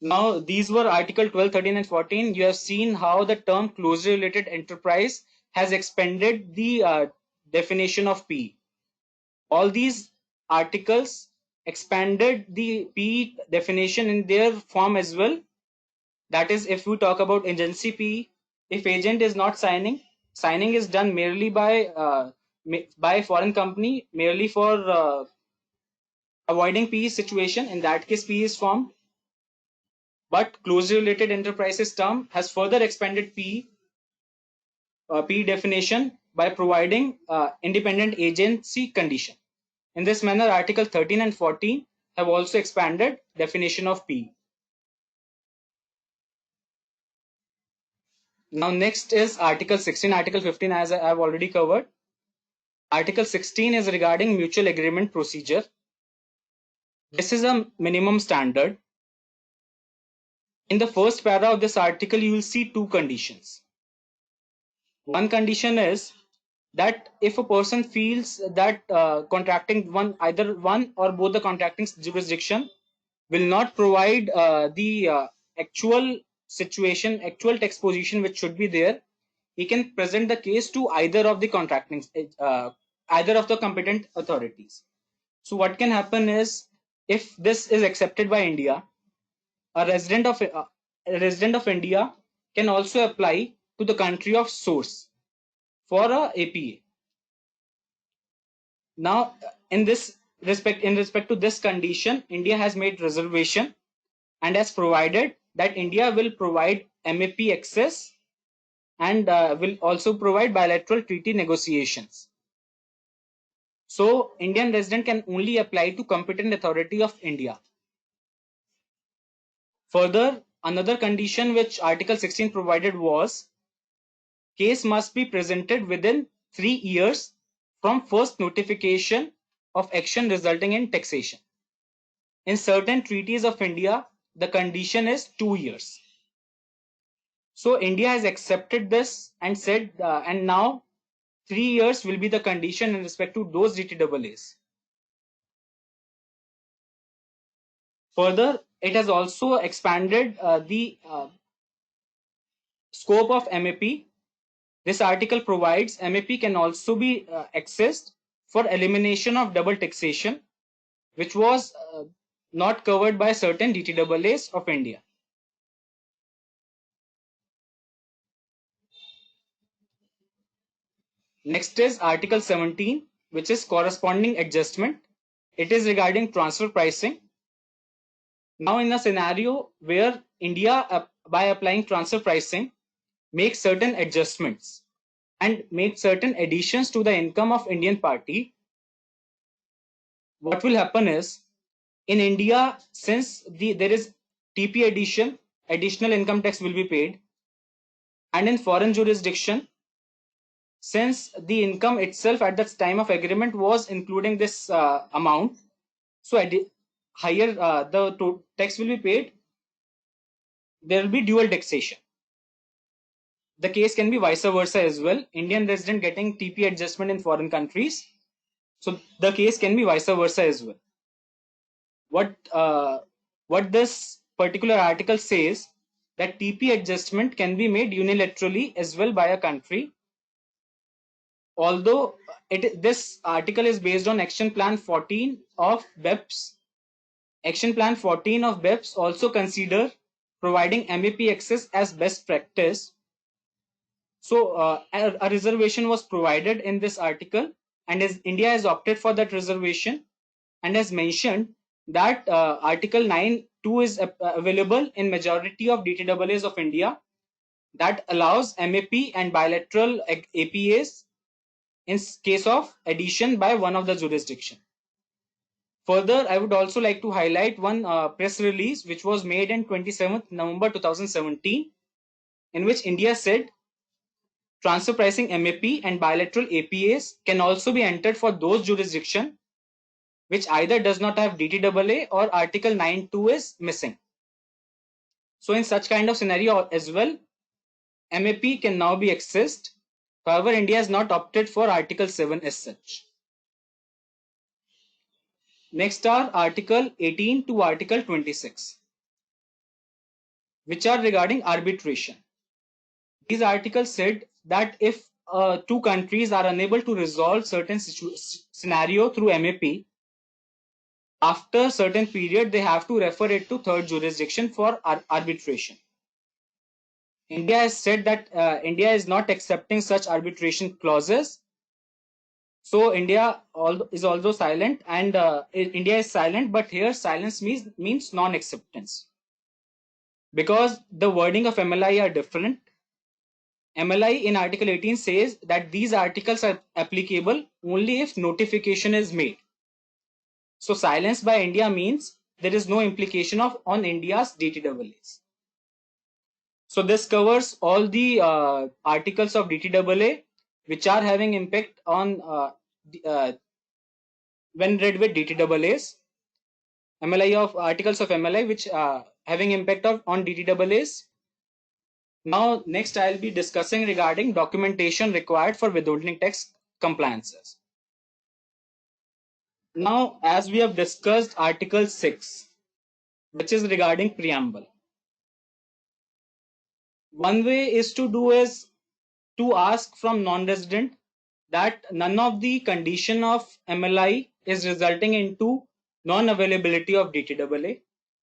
Now, these were Article 12, 13, and 14. You have seen how the term closely related enterprise has expanded the definition of P. All these articles expanded the P definition in their form as well. That is, if we talk about agency P, if agent is not signing is done merely by foreign company, merely for avoiding P situation. In that case, P is formed. But closely related enterprises term has further expanded P definition by providing independent agency condition. In this manner, Article 13 and 14 have also expanded definition of P. Now next is Article 16. Article 15 as I have already covered. Article 16 is regarding mutual agreement procedure. This is a minimum standard. In the first para of this article, you will see two conditions. One condition is that if a person feels that contracting either one or both the contracting jurisdiction will not provide the actual situation, actual tax position which should be there, he can present the case to either of the either of the competent authorities. So what can happen is, if this is accepted by India, a resident of India can also apply to the country of source for a APA. Now, in respect to this condition, India has made reservation and has provided that India will provide MAP access and will also provide bilateral treaty negotiations. So, Indian resident can only apply to competent authority of India. Further, another condition which Article 16 provided was, case must be presented within 3 years from first notification of action resulting in taxation. In certain treaties of India, the condition is 2 years. So India has accepted this and said, and now 3 years will be the condition in respect to those DTAAs. Further, it has also expanded the scope of MAP This article provides MAP can also be accessed for elimination of double taxation, which was not covered by certain DTAAs of India. Next is Article 17, which is corresponding adjustment. It is regarding transfer pricing. Now, in a scenario where India, by applying transfer pricing, makes certain adjustments and make certain additions to the income of Indian party, what will happen is, in India, since there is TP addition, additional income tax will be paid, and in foreign jurisdiction, since the income itself at the time of agreement was including this amount, so higher the tax will be paid. There will be dual taxation. The case can be vice versa as well. Indian resident getting TP adjustment in foreign countries, so the case can be vice versa as well. What this particular article says, that TP adjustment can be made unilaterally as well by a country, although this article is based on Action Plan 14 of BEPS. Action Plan 14 of BEPS also consider providing MAP access as best practice. So a reservation was provided in this article, and as India has opted for that reservation and has mentioned that Article 9(2) is available in majority of DTAAs of India, that allows MAP and bilateral APAs in case of addition by one of the jurisdiction. Further, I would also like to highlight one press release which was made on 27th November 2017, in which India said transfer pricing MAP and bilateral APAs can also be entered for those jurisdiction which either does not have DTAA or Article 9(2) is missing. So in such kind of scenario as well, MAP can now be accessed. However, India has not opted for Article 7 as such. Next are Article 18 to Article 26, which are regarding arbitration. These articles said that if two countries are unable to resolve certain scenario through MAP, after certain period they have to refer it to third jurisdiction for arbitration. India has said that India is not accepting such arbitration clauses. So India is also silent, and India is silent, but here silence means non-acceptance, because the wording of MLI are different. MLI in Article 18 says that these articles are applicable only if notification is made. So silence by India means there is no implication on India's DTAAs. So this covers all the articles of DTAA which are having impact on when read with DTAAs. MLI of articles of MLI which having impact on DTAAs. Now next I'll be discussing regarding documentation required for withholding tax compliances. Now, as we have discussed Article 6, which is regarding preamble. One way is to ask from non-resident that none of the condition of MLI is resulting into non-availability of DTAA.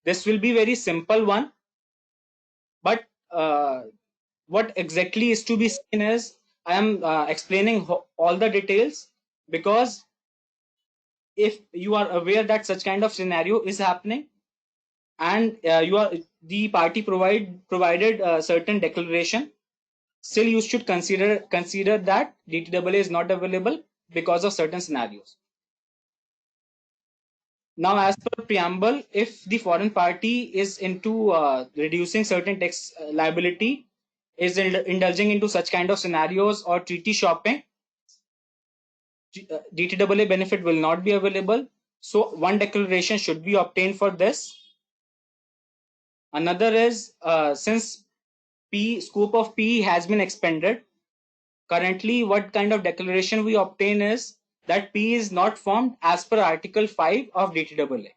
This will be very simple one, but what exactly is to be seen is I am explaining all the details, because if you are aware that such kind of scenario is happening and the party provided certain declaration, still you should consider that DTAA is not available because of certain scenarios. Now, as per preamble, if the foreign party is into reducing certain tax liability, is indulging into such kind of scenarios or treaty shopping, DTAA benefit will not be available. So one declaration should be obtained for this. Another is since scope of P has been expanded, currently what kind of declaration we obtain is that P is not formed as per Article 5 of DTAA.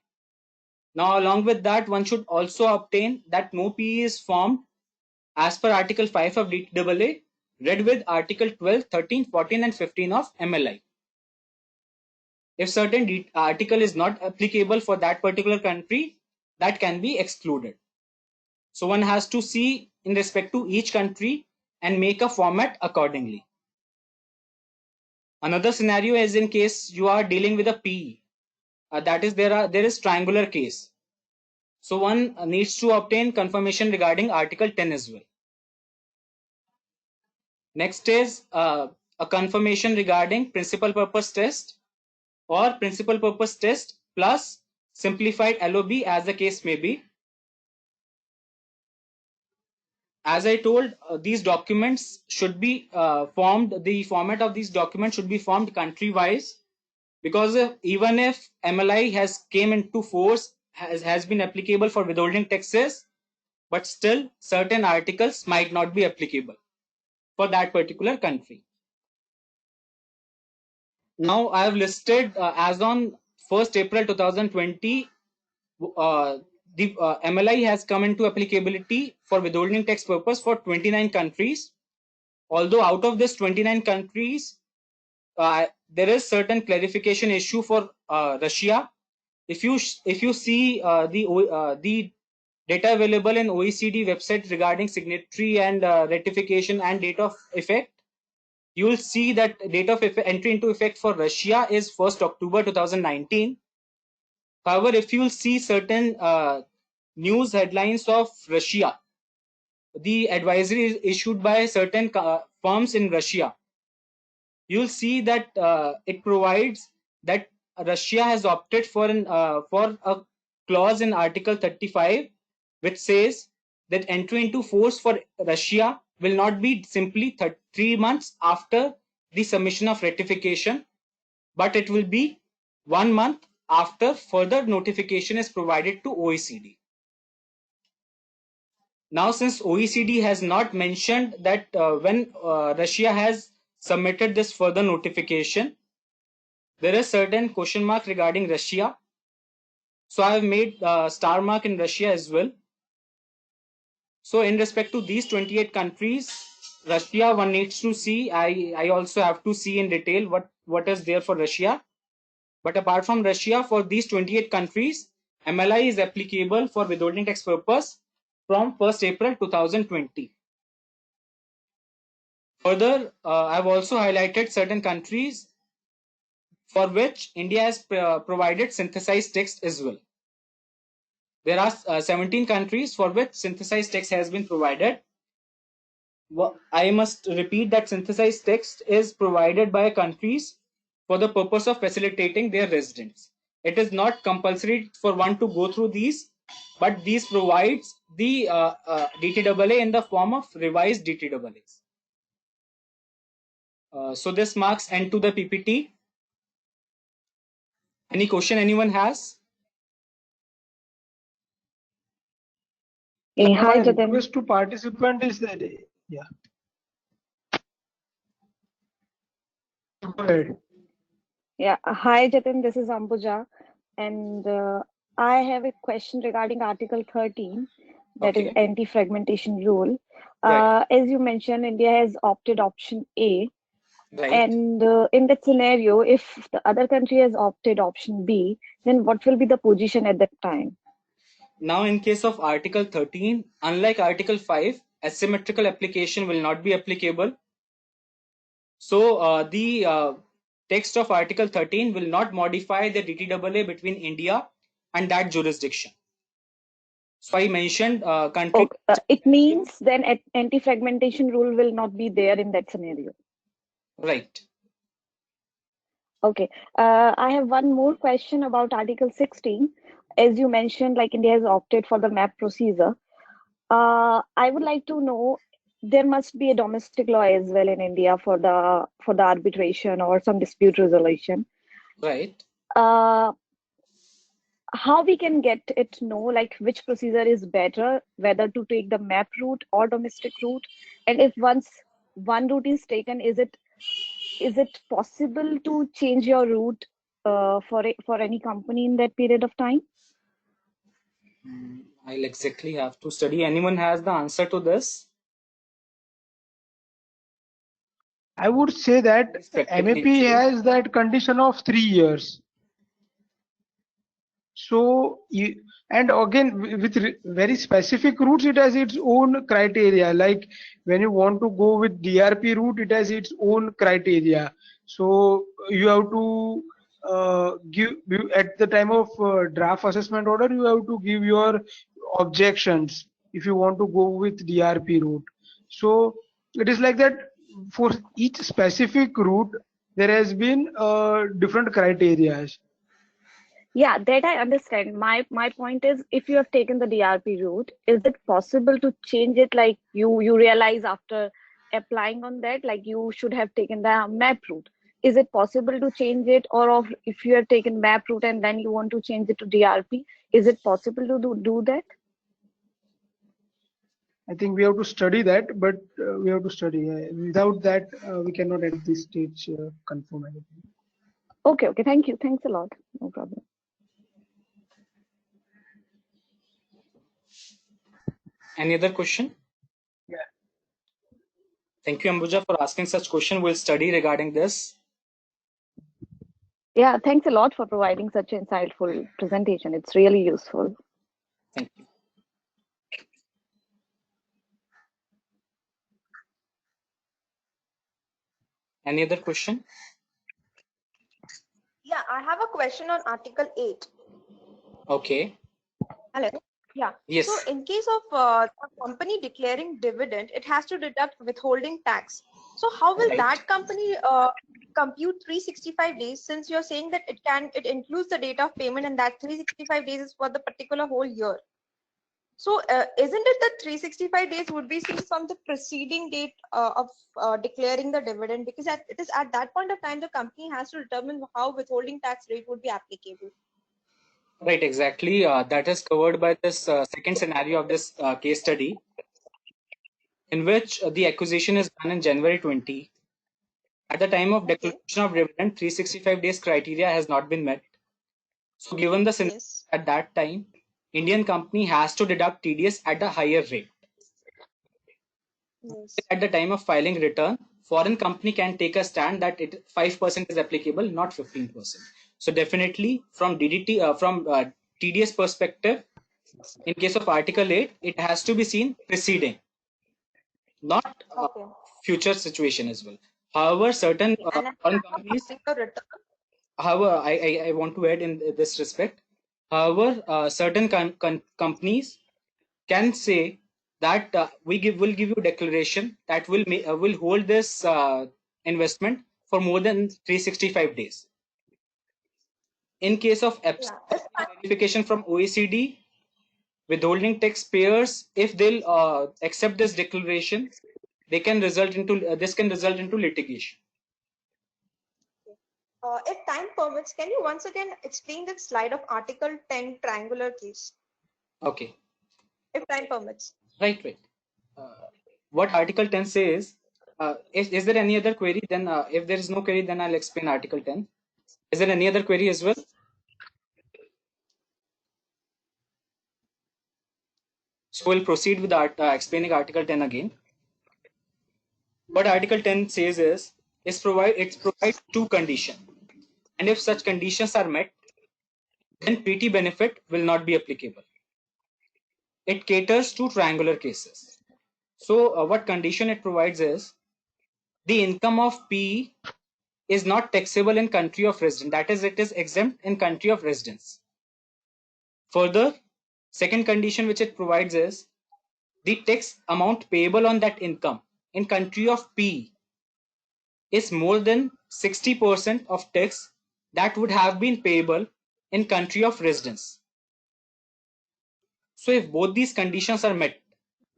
Now along with that, one should also obtain that no P is formed as per Article 5 of DTAA read with Article 12, 13, 14 and 15 of MLI. If certain article is not applicable for that particular country, that can be excluded. So one has to see in respect to each country and make a format accordingly. Another scenario is in case you are dealing with a PE. That is there is triangular case. So one needs to obtain confirmation regarding Article 10 as well. Next is a confirmation regarding principal purpose test or principal purpose test plus simplified LOB as the case may be. As I told, these documents should be formed, the format of these documents should be formed country wise, because even if MLI has came into force, has been applicable for withholding taxes, but still certain articles might not be applicable for that particular country. Now I have listed as on 1st April 2020, the MLI has come into applicability for withholding tax purpose for 29 countries. Although out of this 29 countries, there is certain clarification issue for Russia. If you see the data available in OECD website regarding signatory and ratification and date of effect, you will see that date of entry into effect for Russia is 1st October 2019. However, if you will see certain news headlines of Russia, the advisory is issued by certain firms in Russia, you'll see that it provides that Russia has opted for a clause in Article 35, which says that entry into force for Russia will not be simply 3 months after the submission of ratification, but it will be 1 month after further notification is provided to OECD. Now, since OECD has not mentioned that when Russia has submitted this further notification, there is certain question mark regarding Russia. So I have made star mark in Russia as well. So in respect to these 28 countries, Russia one needs to see. I also have to see in detail what is there for Russia. But apart from Russia, for these 28 countries, MLI is applicable for withholding tax purpose from 1st April 2020. Further, I've also highlighted certain countries for which India has provided synthesized text as well. There are 17 countries for which synthesized text has been provided. I must repeat that synthesized text is provided by countries for the purpose of facilitating their residents. It is not compulsory for one to go through these, but these provides the DTAA in the form of revised DTAAs. So this marks end to the PPT. Any question anyone has? Hi, Hi, my Jatin. request to participant is that, yeah. Go ahead. Yeah, hi, Jatin. This is Ambuja, and I have a question regarding Article 13, that is Okay. anti-fragmentation rule. Right. As you mentioned, India has opted option A, Right. and in that scenario, if the other country has opted option B, then what will be the position at that time? Now, in case of Article 13, unlike Article 5, asymmetrical application will not be applicable. So, the text of Article 13 will not modify the DTAA between India and that jurisdiction. So, I mentioned country. Okay. It means then anti-fragmentation rule will not be there in that scenario. Right. Okay. I have one more question about Article 16. As you mentioned, like India has opted for the MAP procedure. I would like to know, there must be a domestic law as well in India for the arbitration or some dispute resolution. Right. How we can get it know like which procedure is better, whether to take the MAP route or domestic route, and if once one route is taken, is it possible to change your route for any company in that period of time? I'll exactly have to study. Anyone has the answer to this? I would say that It's practically MAP true. has that condition of 3 years. So, and again, with very specific routes, it has its own criteria. Like when you want to go with DRP route, it has its own criteria. So you have to at the time of draft assessment order, you have to give your objections if you want to go with DRP route. So it is like that for each specific route, there has been different criteria. Yeah, that I understand. My point is, if you have taken the DRP route, is it possible to change it? Like you realize after applying on that, like you should have taken the map route. Is it possible to change it, or of if you have taken map route and then you want to change it to DRP, is it possible to do that? I think we have to study that, but we have to study. Without that, we cannot at this stage confirm anything. Okay, okay. Thank you. Thanks a lot. No problem. Any other question? Yeah. Thank you, Ambuja, for asking such question. We'll study regarding this. Yeah, thanks a lot for providing such an insightful presentation. It's really useful. Thank you. Any other question? Yeah, I have a question on Article 8. Okay. Hello. Yeah. Yes. So in case of a company declaring dividend, it has to deduct withholding tax. So how will Right. that company compute 365 days, since you're saying that it includes the date of payment and that 365 days is for the particular whole year? So isn't it that 365 days would be seen from the preceding date of declaring the dividend? Because it is at that point of time the company has to determine how withholding tax rate would be applicable. Right, exactly. That is covered by this second scenario of this case study, in which the acquisition is done in January 20. At the time of Okay. declaration of dividend, 365 days criteria has not been met. So given the scenario Yes. at that time, Indian company has to deduct TDS at a higher rate. Yes. At the time of filing return, foreign company can take a stand that 5% is applicable, not 15%. So definitely from TDS perspective, in case of Article 8, it has to be seen preceding, not Okay. future situation as well. However, certain And at foreign time of companies, filing the return. however, I want to add in this respect, however, certain companies can say that will give you declaration that will hold this investment for more than 365 days. In case of Yeah. verification from OECD, withholding taxpayers, if they'll accept this declaration, they can result into this can result into litigation. If time permits, can you once again explain that slide of Article 10 triangular case? Okay. If time permits. Right. What Article 10 says, is there any other query? Then if there is no query, then I'll explain Article 10. Is there any other query as well? So we'll proceed with explaining Article 10 again. What Article 10 says is, it provides two conditions. And if such conditions are met, then treaty benefit will not be applicable. It caters to triangular cases. So what condition it provides is, the income of PE is not taxable in country of residence. That is, it is exempt in country of residence. Further, second condition which it provides is, the tax amount payable on that income in country of PE is more than 60% of tax that would have been payable in country of residence. So if both these conditions are met,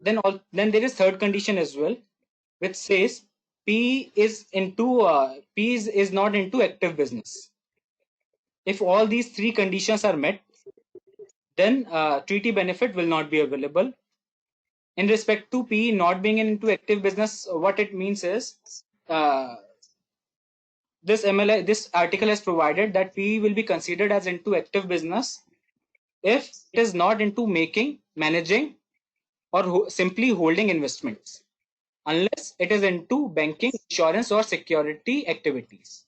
then there is third condition as well, which says P is not into active business. If all these three conditions are met, then treaty benefit will not be available. In respect to P not being into active business, what it means is, this article has provided that P will be considered as into active business if it is not into making, managing, or simply holding investments. unless it is into banking, insurance, or security activities.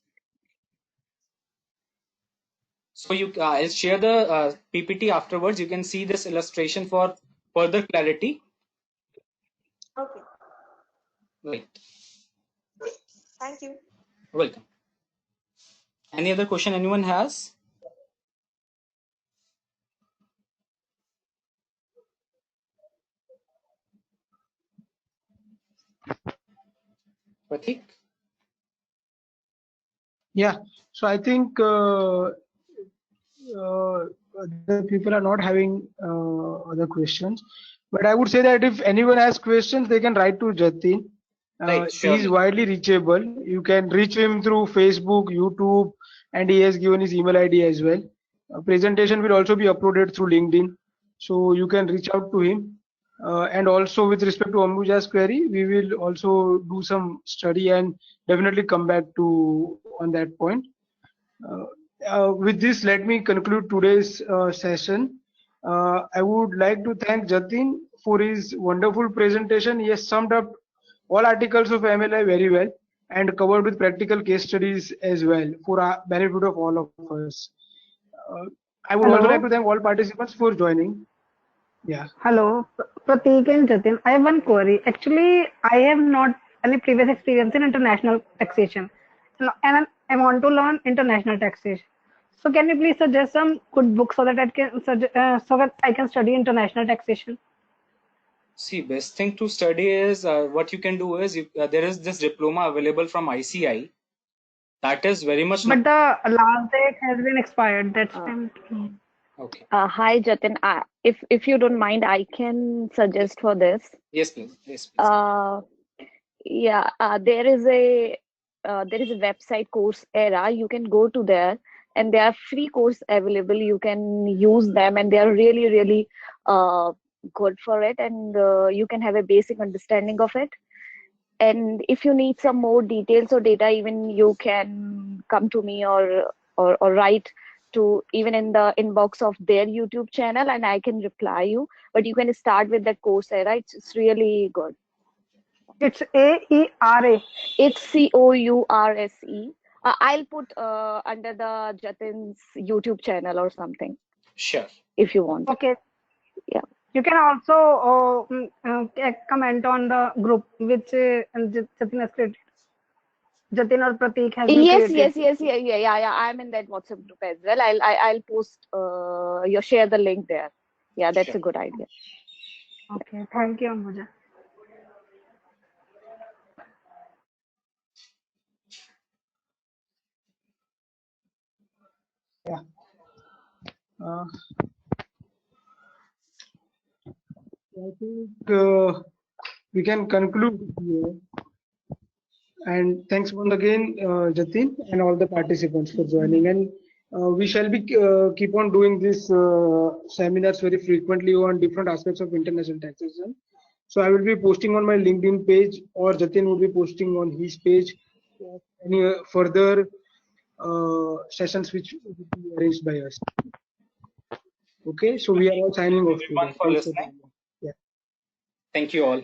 So I'll share the PPT afterwards. You can see this illustration for further clarity. Okay. Right. Thank you. Welcome. Any other question anyone has? Pratik? Yeah. So I think the people are not having other questions. But I would say that if anyone has questions, they can write to Jatin. Right, He is surely. widely reachable. You can reach him through Facebook, YouTube, and he has given his email ID as well. Presentation will also be uploaded through LinkedIn, so you can reach out to him. And also with respect to Ambuja's query, we will also do some study and definitely come back to on that point. With this, let me conclude today's session. I would like to thank Jatin for his wonderful presentation. He has summed up all articles of MLI very well and covered with practical case studies as well for our benefit of all of us. I would also like Hello, to thank all participants for joining. Yeah. hello, Pratik and Jatin. I have one query. Actually, I have not any previous experience in international taxation, and I want to learn international taxation. So, can you please suggest some good books so that so that I can study international taxation? See, best thing to study is what you can do is there is this diploma available from ICI. That is very much But the last date has been expired. That's Uh, time. okay. Hi, Jatin. If you don't mind, I can suggest for this. Yes, please. Yes, please. Yeah, there is a website Coursera. You can go to there, and there are free course available. You can use them, and they are really, really good for it. And you can have a basic understanding of it. And if you need some more details or data, even you can come to me or write to even in the inbox of their YouTube channel, and I can reply you. But you can start with that Coursera. It's really good. It's AERA. It's COURSE. I'll put under the Jatin's YouTube channel or something Sure. if you want. Okay. Yeah. You can also comment on the group which Jatin has created. Jatin or Pratik has been Yes, created. yeah. I'm in that WhatsApp group as well. I'll post you share the link there. Yeah, that's Sure. a good idea. Okay, thank you, Ambuja. Yeah. I think we can conclude here. And thanks once again, Jatin, and all the participants for joining. And we shall be keep on doing these seminars very frequently on different aspects of international taxation. So I will be posting on my LinkedIn page, or Jatin will be posting on his page any further sessions which will be arranged by us. Okay, so we are all signing off Everyone today. for Thanks for listening. joining. Yeah. Thank you all.